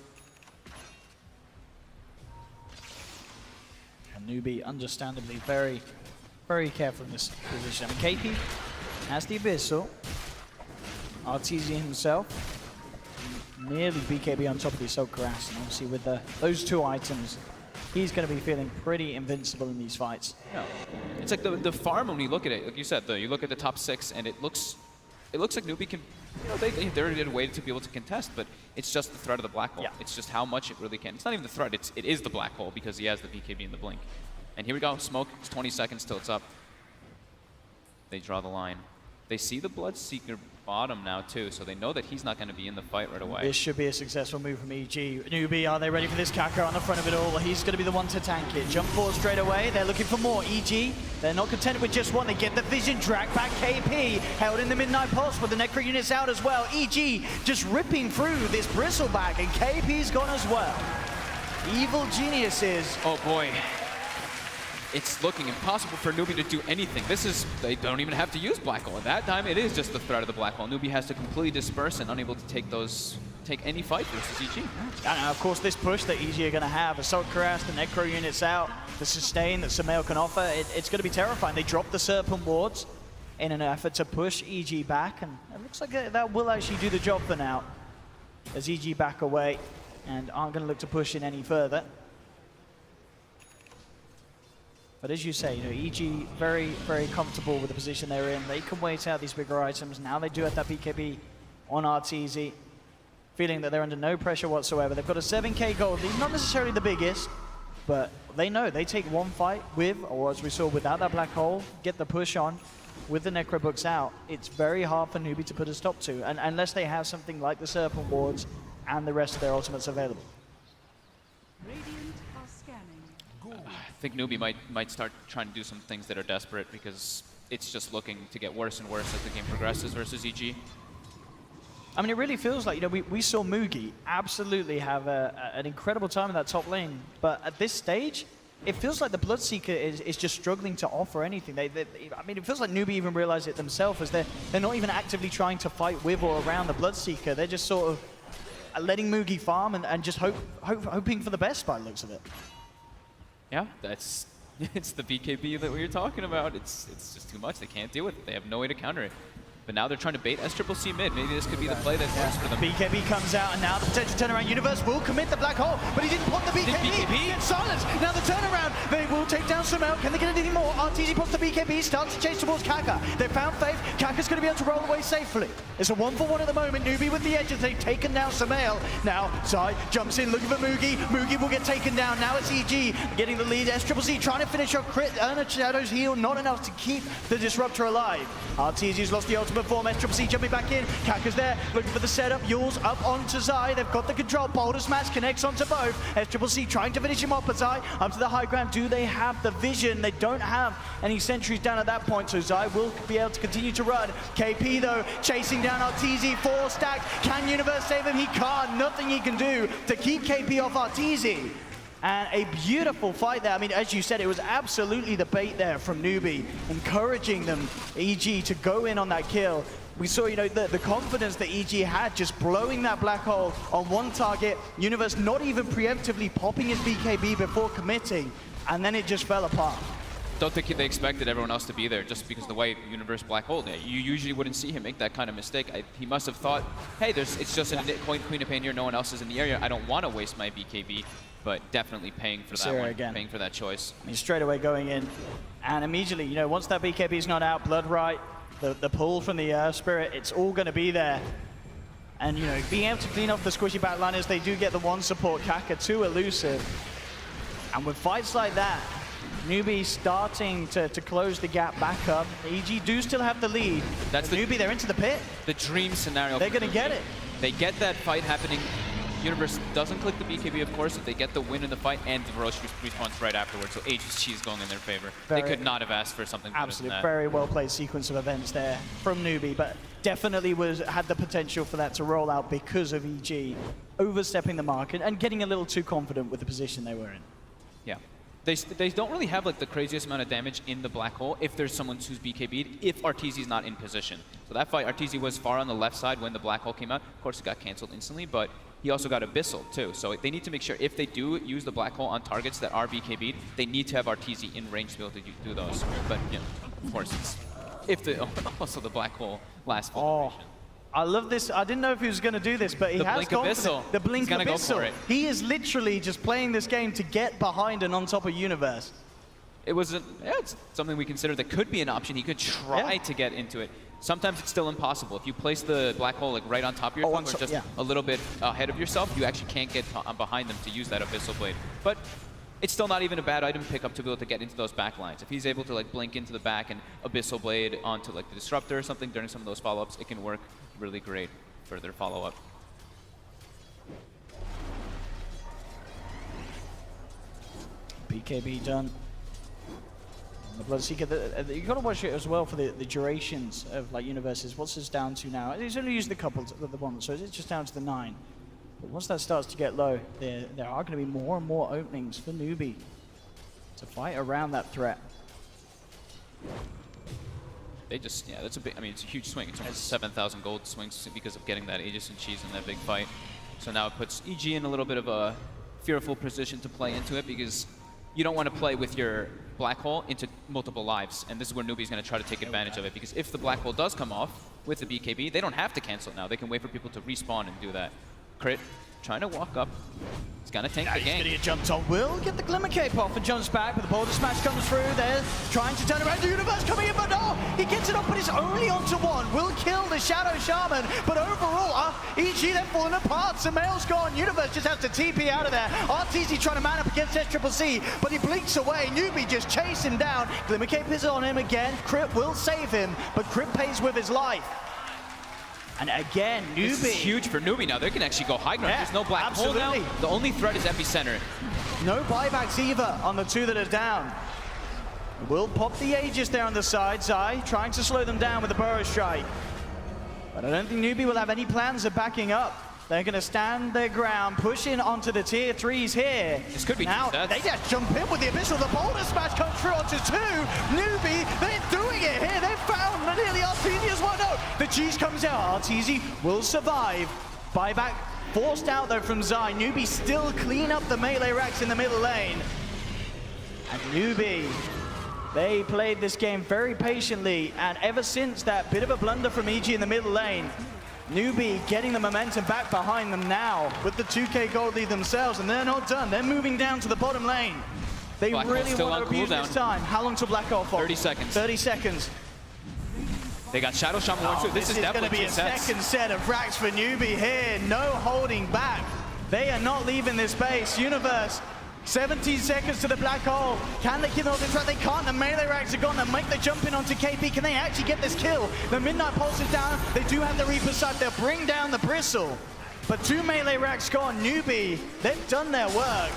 And Newbee, understandably, very, very careful in this position. I mean, KP has the Abyssal. RTZ himself. Nearly BKB on top of the Assault Cuirass, and obviously with those two items, he's going to be feeling pretty invincible in these fights. Yeah. It's like the farm when you look at it, like you said, you look at the top 6 and it looks like Newbee can, you know, they're in a way to be able to contest, but it's just the threat of the black hole. Yeah. It's just how much it really can. It's not even the threat, it is the black hole because he has the BKB and the blink. And here we go, smoke, it's 20 seconds till it's up. They draw the line. They see the Bloodseeker bottom now too, so they know that he's not going to be in the fight right away. This should be a successful move from EG. Newbee, are they ready for this Kaka on the front of it all? He's going to be the one to tank it. Jump forward straight away. They're looking for more. EG, they're not content with just one. They get the vision, drag back KP, held in the Midnight Pulse with the Necro units out as well. EG just ripping through this Bristleback, and KP's gone as well. Evil Geniuses. Oh boy. It's looking impossible for Newbee to do anything. They don't even have to use Black Hole. At that time, it is just the threat of the Black Hole. Newbee has to completely disperse and unable to take any fight versus EG. And of course, this push that EG are going to have, Assault Cuirass, the Necro units out, the sustain that Sumail can offer, it's going to be terrifying. They drop the Serpent Wards in an effort to push EG back, and it looks like that will actually do the job for now, as EG back away and aren't going to look to push in any further. But as you say, you know, EG very, very comfortable with the position they're in. They can wait out these bigger items. Now they do have that BKB on RTZ, feeling that they're under no pressure whatsoever. They've got a 7K gold lead, not necessarily the biggest, but they know they take one fight with, or as we saw without that black hole, get the push on with the Necrobooks out. It's very hard for Newbee to put a stop to, and unless they have something like the Serpent Wards and the rest of their ultimates available. Radiant are scanning. I think Newbee might start trying to do some things that are desperate because it's just looking to get worse and worse as the game progresses versus EG. I mean, it really feels like, you know, we saw Mugi absolutely have an incredible time in that top lane, but at this stage, it feels like the Bloodseeker is just struggling to offer anything. I mean, it feels like Newbee even realized it themselves, as they're not even actively trying to fight with or around the Bloodseeker. They're just sort of letting Mugi farm and just hoping for the best by the looks of it. Yeah, it's the BKB that we were talking about. It's just too much. They can't deal with it. They have no way to counter it. But now they're trying to bait SCCC mid. Maybe this could be the play that works for them. BKB comes out, and now the potential turnaround. Universe will commit the black hole, but he didn't pop the BKB. It's silence. Now the turnaround. They will take down Sumail. Can they get anything more? RTZ pops the BKB, starts to chase towards Kaka. They found Faith. Kaka's going to be able to roll away safely. It's a 1-for-1 at the moment. Newbee with the edges. They've taken down Sumail. Now Zai jumps in looking for Mugi. Mugi will get taken down. Now it's EG getting the lead. SCCC trying to finish her crit. Earn a Shadow's heal. Not enough to keep the Disruptor alive. RTZ's lost the ultimate form. SCCC jumping back in. Kaka's there looking for the setup. Yule's up onto Zai. They've got the control. Boulder Smash connects onto both. SCCC trying to finish him off, but Zai up to the high ground. Do they have the vision? They don't have any sentries down at that point, so Zai will be able to continue to run. KP though chasing down RTZ, 4 stack. Can Universe save him? He can't. Nothing he can do to keep KP off RTZ. And a beautiful fight there. I mean, as you said, it was absolutely the bait there from Newbee, encouraging them, EG, to go in on that kill. We saw, you know, the confidence that EG had just blowing that black hole on one target. Universe not even preemptively popping his BKB before committing, and then it just fell apart. Don't think they expected everyone else to be there just because of the way Universe Black Hole did. You usually wouldn't see him make that kind of mistake. He must have thought, hey, it's just a Queen of Pain here, no one else is in the area. I don't want to waste my BKB, but definitely paying for that one, paying for that choice. He's straight away going in, and immediately, you know, once that BKB is not out, Blood Right, the pull from the Spirit, it's all going to be there. And, you know, being able to clean off the squishy backliners, they do get the one support, Kaka too elusive. And with fights like that, Newbee starting to close the gap back up. EG do still have the lead. That's the Newbee, they're into the pit. The dream scenario. They're for going to get Newbee. it. They get that fight happening. Universe doesn't click the BKB, of course, if they get the win in the fight, and Roche respawns right afterwards, so HG is going in their favor. They could not have asked for something better than Absolutely, that. very well played sequence of events there from Newbee, but definitely had the potential for that to roll out because of EG overstepping the mark and getting a little too confident with the position they were in. Yeah. They don't really have like the craziest amount of damage in the black hole if there's someone who's BKB'd, if Arteezy's not in position. So that fight, Arteezy was far on the left side when the black hole came out. Of course, it got canceled instantly, but he also got Abyssal too. So they need to make sure if they do use the black hole on targets that are BKB'd, they need to have Arteezy in range to be able to do those. But you know, of course, it's if the also the black hole lasts full duration. I love this. I didn't know if he was going to do this, but he The has Blink gone Abyssal. for the Blink He's gonna go Abyssal. for it. He is literally just playing this game to get behind and on top of Universe. It was it's something we considered that could be an option. He could try to get into it. Sometimes it's still impossible. If you place the black hole like right on top of yourself or just a little bit ahead of yourself, you actually can't get behind them to use that Abyssal Blade. But it's still not even a bad item pickup to be able to get into those back lines. If he's able to like blink into the back and Abyssal Blade onto like the Disruptor or something during some of those follow-ups, it can work really great for their follow-up. BKB done. The Bloodseeker, you got to watch it as well for the durations of like universes. What's this down to now? He's only used the couple, the one, so it's just down to the 9. But once that starts to get low, there are going to be more and more openings for Newbee to fight around that threat. They just, that's a big, I mean, it's a huge swing. It's almost 7,000 gold swings because of getting that Aegis and Cheese in that big fight. So now it puts EG in a little bit of a fearful position to play into it because you don't want to play with your black hole into multiple lives, and this is where Newbee's going to try to take advantage of it, because if the black hole does come off with the BKB, they don't have to cancel it now. They can wait for people to respawn and do that. Crit, trying to walk up. He's going to tank the game. Idiot jumps on, will get the Glimmer Cape off and jumps back, but the Boulder Smash comes through. They're trying to turn around. The Universe coming in, but no! He gets it up, but it's only onto one. Will kill the Shadow Shaman, but overall, EG they're falling apart. Samael's gone. Universe just has to TP out of there. Arteezy trying to man up against SCCC, but he blinks away. Newbee just chasing him down. Glimmer Cape is on him again. Crit will save him, but Crit pays with his life. And again, Newbee. This is huge for Newbee now. They can actually go high ground. There's no black hole now. The only threat is Epicenter. No buybacks either on the 2 that are down. Will pop the Aegis there on the side. Zai trying to slow them down with the Burrow Strike. But I don't think Newbee will have any plans of backing up. They're going to stand their ground, push in onto the tier 3s here. This could be now. They just jump in with the Abyssal. The Boulder Smash comes through onto 2. Newbee, they're doing it here. They found nearly Arteezy as well. No, the cheese comes out. Arteezy will survive. Buyback forced out though from Zai. Newbee still clean up the melee racks in the middle lane. And Newbee, they played this game very patiently, and ever since that bit of a blunder from EG in the middle lane, Newbee getting the momentum back behind them now with the 2k gold lead themselves, and they're not done. They're moving down to the bottom lane. They Black really still want to on abuse cooldown. this time. How long till Black Hole fall? 30 seconds. 30 seconds. They got Shadow Shaman one, This is going to be a second set of racks for Newbee here. No holding back. They are not leaving this base. Universe, 17 seconds to the black hole. Can they kill the threat? They can't. The melee racks are gone. They make the jump in onto KP. Can they actually get this kill? The Midnight Pulse is down. They do have the Reaper side. They'll bring down the Bristle. But 2 melee racks gone. Newbee, they've done their work.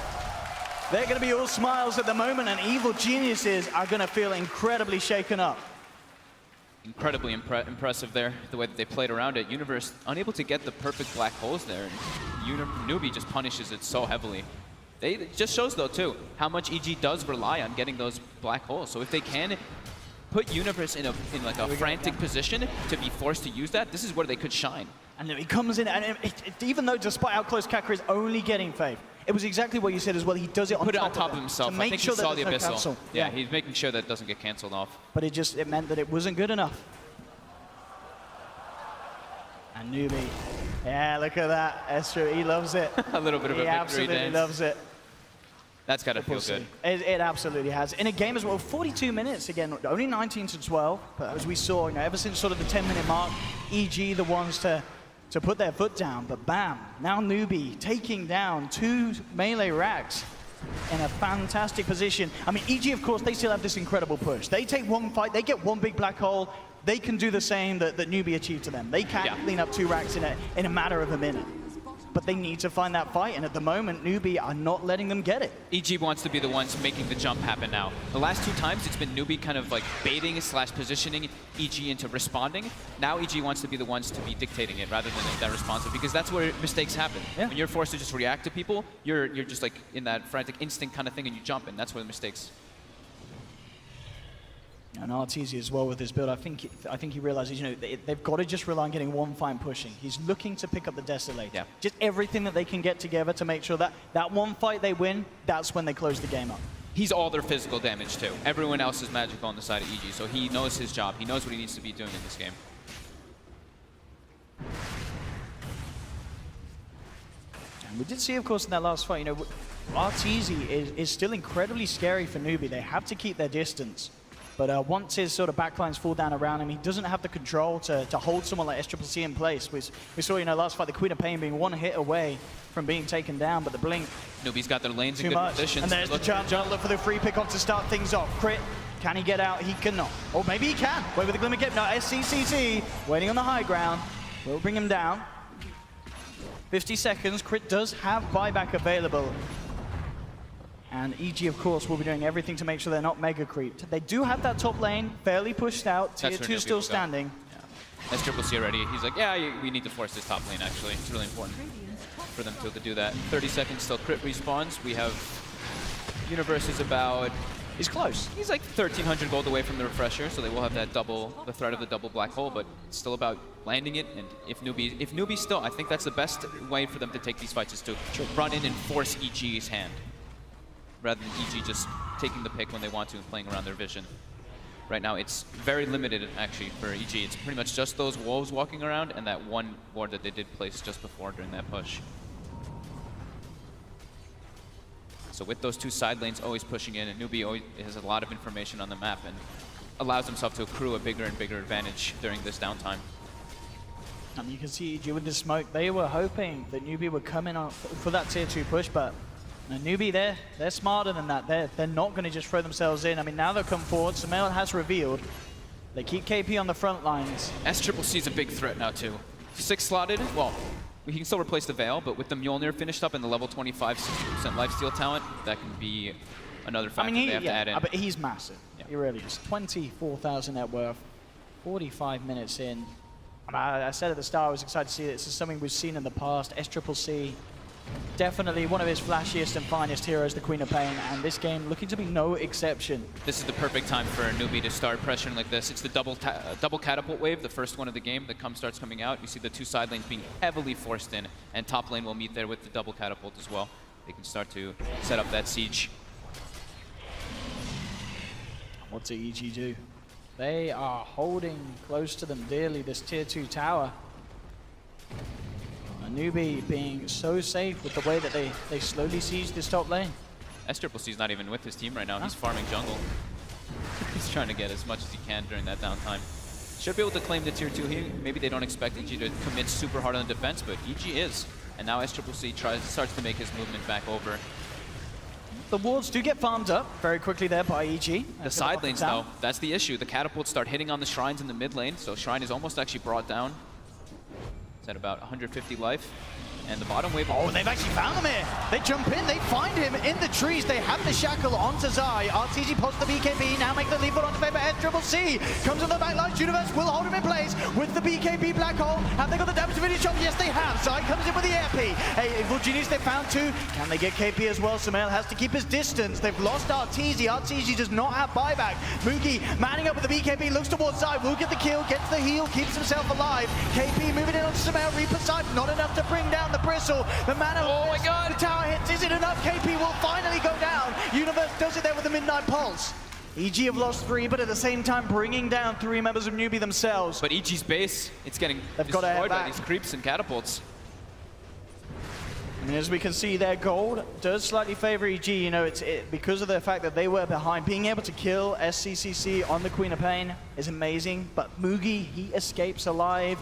They're going to be all smiles at the moment, and Evil Geniuses are going to feel incredibly shaken up. Incredibly impressive there, the way that they played around it. Universe unable to get the perfect black holes there, and Newbee just punishes it so heavily. It just shows, though, too, how much EG does rely on getting those black holes. So if they can put Universe in like a frantic position to be forced to use that, this is where they could shine. And then he comes in, and even though despite how close Kakra is only getting Faith, it was exactly what you said as well. He does it on top of himself. to make I think sure he saw that the there's no Abyssal. cancel. Yeah, he's making sure that it doesn't get canceled off. But it meant that it wasn't good enough. And Newbee, yeah, look at that. Esther, he loves it. A little bit of a victory absolutely dance. loves it. That's got to feel good. It absolutely has. In a game as well, 42 minutes again, only 19 to 12. But as we saw, ever since sort of the 10-minute mark, EG the ones to put their foot down. But bam, now Newbee taking down 2 melee racks. in a fantastic position. I mean, EG, of course, they still have this incredible push. They take one fight, they get one big black hole. They can do the same that Newbee achieved to them. They can clean up 2 racks in a matter of a minute. But they need to find that fight, and at the moment, Newbee are not letting them get it. EG wants to be the ones making the jump happen now. The last 2 times, it's been Newbee kind of like baiting / positioning EG into responding. Now EG wants to be the ones to be dictating it rather than that responsive, because that's where mistakes happen. Yeah. When you're forced to just react to people, you're just like in that frantic instinct kind of thing, and you jump, and that's where the mistakes. And Arteezy as well with this build, I think he realizes, you know, they've got to just rely on getting one fight pushing. He's looking to pick up the Desolator. Yeah. Just everything that they can get together to make sure that that one fight they win, that's when they close the game up. He's all their physical damage too. Everyone else is magical on the side of EG, so he knows his job. He knows what he needs to be doing in this game. And we did see, of course, in that last fight, you know, Arteezy is still incredibly scary for Newbee. They have to keep their distance. But once his sort of backlines fall down around him, he doesn't have the control to hold someone like SCCC in place. We saw, you know, last fight, the Queen of Pain being 1 hit away from being taken down, but the Blink... Newbee's got their lanes in too good much. positions. And there's the jump. Look for the free pick off to start things off. Crit, can he get out? He cannot. Or maybe he can. Wait with the Glimmer Gip. No, SCCC waiting on the high ground. Will bring him down. 50 seconds. Crit does have buyback available. And EG, of course, will be doing everything to make sure they're not mega creeped. They do have that top lane fairly pushed out. Tier 2 still standing. Yeah. SCCC already. He's like, yeah, we need to force this top lane, actually. It's really important for them to do that. 30 seconds till Crit respawns. We have... Universe is about... He's close. He's like 1,300 gold away from the refresher, so they will have that the threat of the double black hole, but it's still about landing it. And if Newbee still, I think that's the best way for them to take these fights is to run in and force EG's hand, rather than EG just taking the pick when they want to and playing around their vision. Right now, it's very limited, actually, for EG. It's pretty much just those wolves walking around and that one ward that they did place just before during that push. So with those 2 side lanes always pushing in, and Newbee always has a lot of information on the map and allows himself to accrue a bigger and bigger advantage during this downtime. And you can see EG with the smoke. They were hoping that Newbee would come in for that tier 2 push, but Newbee, they're smarter than that. They're not going to just throw themselves in. I mean, now they'll come forward. Sumail has revealed. They keep KP on the front lines. SCCC is a big threat now, too. 6 slotted, well, he can still replace the Veil, but with the Mjolnir finished up and the level 25, 60% lifesteal talent, that can be another factor they have to add in. But he's massive. Yeah. He really is. 24,000 net worth, 45 minutes in. I said at the start I was excited to see this. This is something we've seen in the past. SCCC, definitely one of his flashiest and finest heroes, the Queen of Pain, and this game looking to be no exception. This is the perfect time for Newbee to start pressuring like this. It's the double catapult wave, the first one of the game that starts coming out. You see the 2 side lanes being heavily forced in, and top lane will meet there with the double catapult as well. They can start to set up that siege. What do EG do? They are holding close to them dearly, this tier 2 tower. Newbee being so safe with the way that they slowly siege this top lane. SCCC's not even with his team right now. He's farming jungle. He's trying to get as much as he can during that downtime. Should be able to claim the tier 2 here. Maybe they don't expect EG to commit super hard on the defense, but EG is. And now SCCC starts to make his movement back over. The wards do get farmed up very quickly there by EG. The side lanes, though, that's the issue. The catapults start hitting on the shrines in the mid lane, so Shrine is almost actually brought down. At about 150 life, and the bottom wave. Oh, they've actually found him here. They jump in, they find him in the trees. They have the shackle onto Zai. Arteezy posts the BKB, now make the leap onto favor SCCC. Comes on the back line, Universe will hold him in place with the BKB black hole. Have they got the damage to finish off? Yes, they have. Zai comes in with the AirP. Hey, Invictus they found 2. Can they get KP as well? Sumail has to keep his distance. They've lost Arteezy. Arteezy does not have buyback. Moogie manning up with the BKB, looks towards Zai, will get the kill, gets the heal, keeps himself alive. KP moving in onto Sumail, Reaper side, not enough to bring down the Bristle. The mana, oh my god, the tower hits, is it enough? KP will finally go down. Universe does it there with the Midnight Pulse. EG have lost 3, but at the same time bringing down 3 members of Newbee themselves. But EG's base, it's getting destroyed by these creeps and catapults. I mean, as we can see, their gold does slightly favor EG. You know, because of the fact that they were behind. Being able to kill SCCC on the Queen of Pain is amazing, but Moogie, he escapes alive.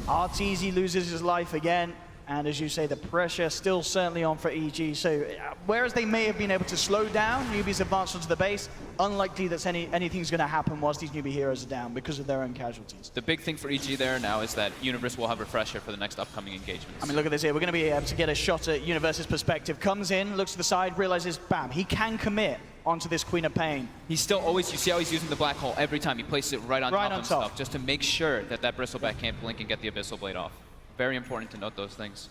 Arteezy loses his life again. And as you say, the pressure still certainly on for EG. So whereas they may have been able to slow down Newbee's advance onto the base, unlikely that anything's going to happen whilst these Newbee heroes are down because of their own casualties. The big thing for EG there now is that Universe will have refresher for the next upcoming engagements. I mean, look at this here. We're going to be able to get a shot at Universe's perspective. Comes in, looks to the side, realizes, bam, he can commit onto this Queen of Pain. He's still always, you see how he's using the black hole every time. He places it right on top of stuff, just to make sure that that Bristleback can't blink and get the Abyssal Blade off. Very important to note those things.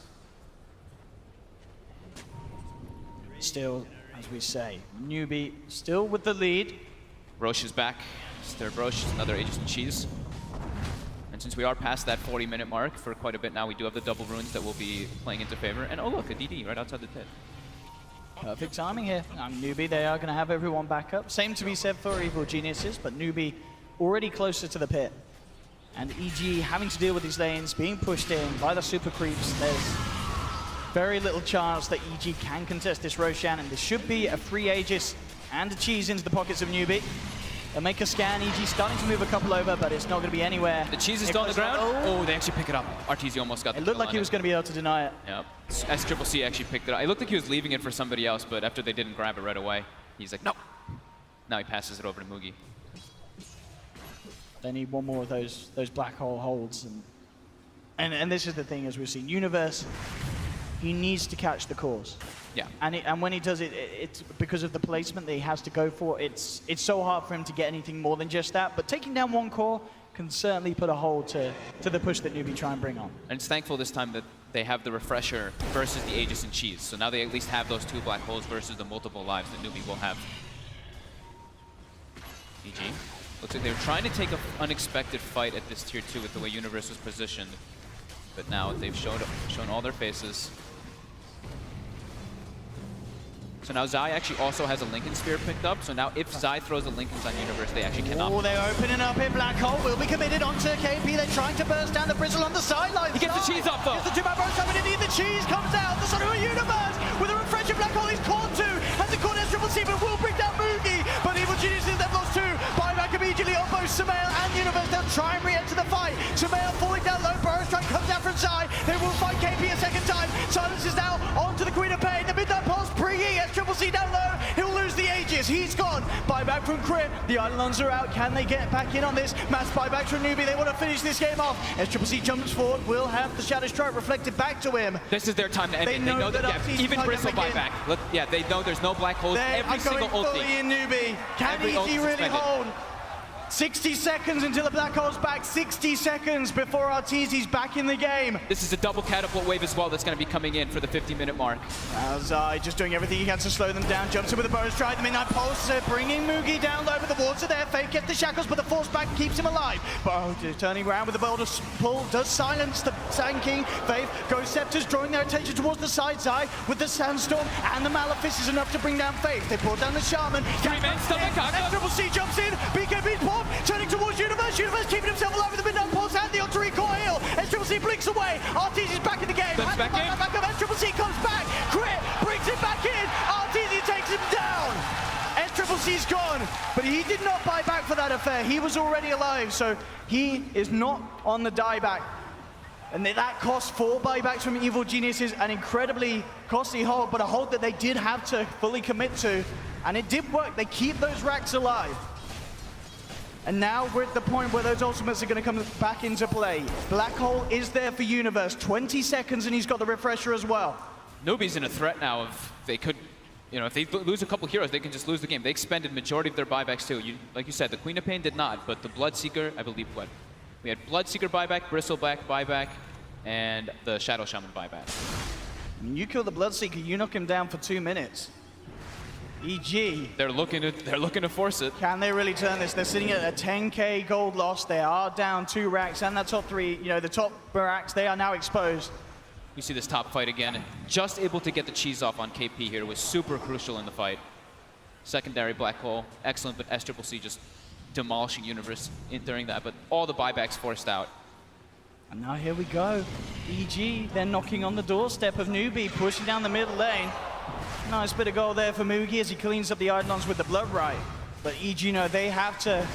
Still, as we say, Newbee still with the lead. Roche is back. Third Roche, another Aegis and Cheese. And since we are past that 40-minute mark for quite a bit now, we do have the double runes that will be playing into favor. And oh look, a DD right outside the pit. Perfect timing here. Newbee, they are going to have everyone back up. Same to be said for Evil Geniuses, but Newbee already closer to the pit. And EG having to deal with these lanes, being pushed in by the super creeps. There's very little chance that EG can contest this Roshan, and there should be a free Aegis and a Cheese into the pockets of Newbee. They'll make a scan. EG starting to move a couple over, but it's not going to be anywhere. The Cheese is still on the ground. Oh, they actually pick it up. Arteezy almost got the It looked like he was going to be able to deny it. Yep. S-Triple-C actually picked it up. It looked like he was leaving it for somebody else, but after they didn't grab it right away, he's like, no. Now he passes it over to Mugi. They need one more of those black hole holds. And this is the thing, as we've seen. Universe, he needs to catch the cores. Yeah. And when he does it, it's because of the placement that he has to go for. It's so hard for him to get anything more than just that. But taking down one core can certainly put a hold to the push that Newbee try and bring on. And it's thankful this time that they have the refresher versus the Aegis and Cheese. So now they at least have those two black holes versus the multiple lives that Newbee will have. EG. Looks like they were trying to take an unexpected fight at this tier 2 with the way Universe was positioned. But now they've shown all their faces. So now Zai actually also has a Lincoln Spear picked up. So now if Zai throws the Lincolns on Universe, they actually cannot. Oh, they're opening up here. Black Hole will be committed onto KP. They're trying to burst down the Bristle on the sideline. He gets the Cheese off though. Gets the 2-man burst coming in. The Cheese comes out. The son of a Universe with a refresher. Black Hole is caught 2. Has a corner S-Triple-C, but will bring down Mugi. But Evil Geniuses, they've lost 2. Buyback immediately on both Sumail and Universe. They'll try and re-enter the fight. Sumail falling down low. Burrow strike comes down from Zai. They will fight KP a second time. Silence is now onto the Queen of Pain. The midnight pulse pre-E. S-Triple-C down low. He'll lose the Aegis. He's gone. Buyback from Crit. The Eidolons are out. Can they get back in on this? Mass buyback from Newbee. They want to finish this game off. S-Triple-C jumps forward. Will have the Shadow Strike reflected back to him. This is their time to end it. They know that yeah, even Bristle buyback. Look, yeah, they know there's no black holes. Every single ulti. In Newbee. Can EG really hold? 60 seconds until the black hole's back. 60 seconds before Arteezy's back in the game. This is a double catapult wave as well that's going to be coming in for the 50-minute mark. Zai just doing everything he can to slow them down. Jumps in with a bonus strike. The Midnight Pulse bringing Mugi down low, but the wards are there. Fake gets the shackles, but the force back keeps him alive. Burrow turning around with a boulder pull. Does silence the Sand King. Faith goes Scepters, drawing their attention towards the side. Zai with the Sandstorm and the Malefice is enough to bring down Faith. They pull down the Shaman. 3 men, stomach S-Triple-C jumps in. BKB's pulled. Turning towards Universe. Universe keeping himself alive with the Midnight Pulse and the Ultra Recoil. S-Triple-C blinks away. Arteezy's back in the game. Back in. S-Triple-C comes back. Crit brings him back in. Arteezy takes him down. S-Triple-C's gone, but he did not buy back for that affair. He was already alive, so he is not on the dieback. And that cost 4 buybacks from Evil Geniuses, an incredibly costly hold, but a hold that they did have to fully commit to. And it did work. They keep those racks alive. And now we're at the point where those ultimates are going to come back into play. Black Hole is there for Universe. 20 seconds and he's got the refresher as well. Newbee's in a threat now of they could, you know, if they lose a couple heroes, they can just lose the game. They expended majority of their buybacks too. Like you said, the Queen of Pain did not, but the Bloodseeker, I believe what? We had Bloodseeker buyback, Bristleback buyback, and the Shadow Shaman buyback. I mean, you kill the Bloodseeker, you knock him down for 2 minutes. EG. They're looking to force it. Can they really turn this? They're sitting at a 10k gold loss. They are down 2 racks, and that top 3, you know, the top racks, they are now exposed. You see this top fight again, and just able to get the cheese off on KP here was super crucial in the fight. Secondary black hole, excellent, but S-Triple-C just demolishing Universe during that, but all the buybacks forced out. And now here we go. EG, they're knocking on the doorstep of Newbee, pushing down the middle lane. Nice bit of goal there for Mugi as he cleans up the Eidolons with the Blood Right. But EG, you know, they have to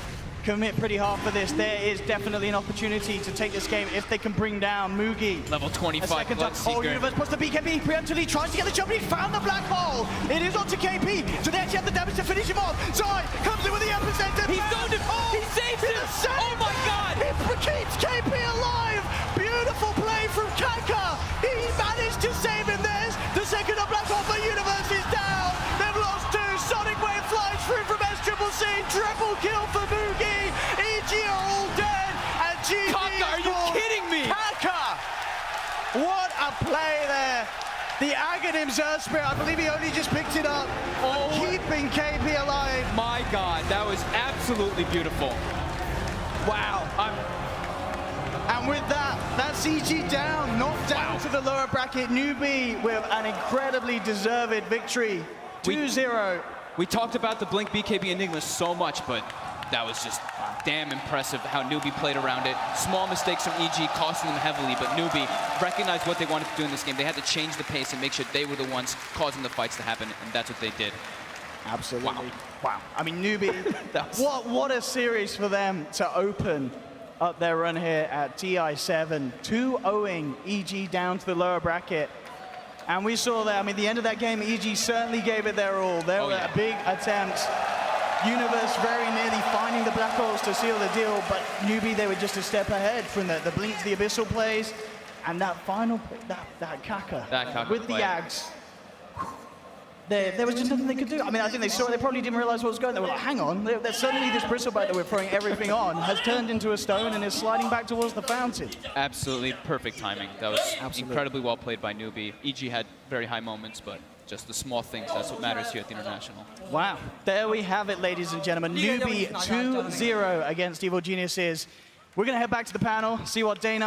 commit pretty hard for this. There is definitely an opportunity to take this game if they can bring down Mugi. Level 25 Bloodseeker. Universe puts the BKB, preemptively tries to get the jump, he found the black hole. It is onto KP, so they actually have the damage to finish him off. Zai comes in with the epicenter. He found him! He saved him! Oh my god! He keeps KP alive! Beautiful play from Kaka! He managed to save him. There's the second of black hole for Universe is down! They've lost two! Sonic Wave flies through from S-Triple-C! Triple kill for Mugi! EG are all dead! And GG Kaka, are you kidding me? Kaka! What a play there! The Aghanim Zerg Spirit, I believe he only just picked it up. Oh, keeping KP alive. My god, that was absolutely beautiful. Wow. And with that, that's EG down, knocked down to the lower bracket. Newbee with an incredibly deserved victory. 2-0. We talked about the Blink BKB Enigma so much, but that was just damn impressive how Newbee played around it. Small mistakes from EG costing them heavily, but Newbee recognized what they wanted to do in this game. They had to change the pace and make sure they were the ones causing the fights to happen, and that's what they did. Absolutely. Wow. I mean, Newbee, what a series for them to open up their run here at TI7. 2-0ing EG down to the lower bracket. And we saw that, I mean, the end of that game, EG certainly gave it their all. There were big attempts. Universe very nearly finding the black holes to seal the deal, but Newbee, they were just a step ahead from the Blink to the Abyssal plays. And that final play, that Kaka with the Ags. There was just nothing they could do. I mean, I think they saw it, they probably didn't realize what was going on. They were like, hang on, suddenly this bristleback that we're throwing everything on has turned into a stone and is sliding back towards the fountain. Absolutely perfect timing. That was incredibly well played by Newbee. EG had very high moments, but just the small things, that's what matters here at the International. Wow, there we have it, ladies and gentlemen. Newbee 2-0 against Evil Geniuses. We're gonna head back to the panel, see what Day 9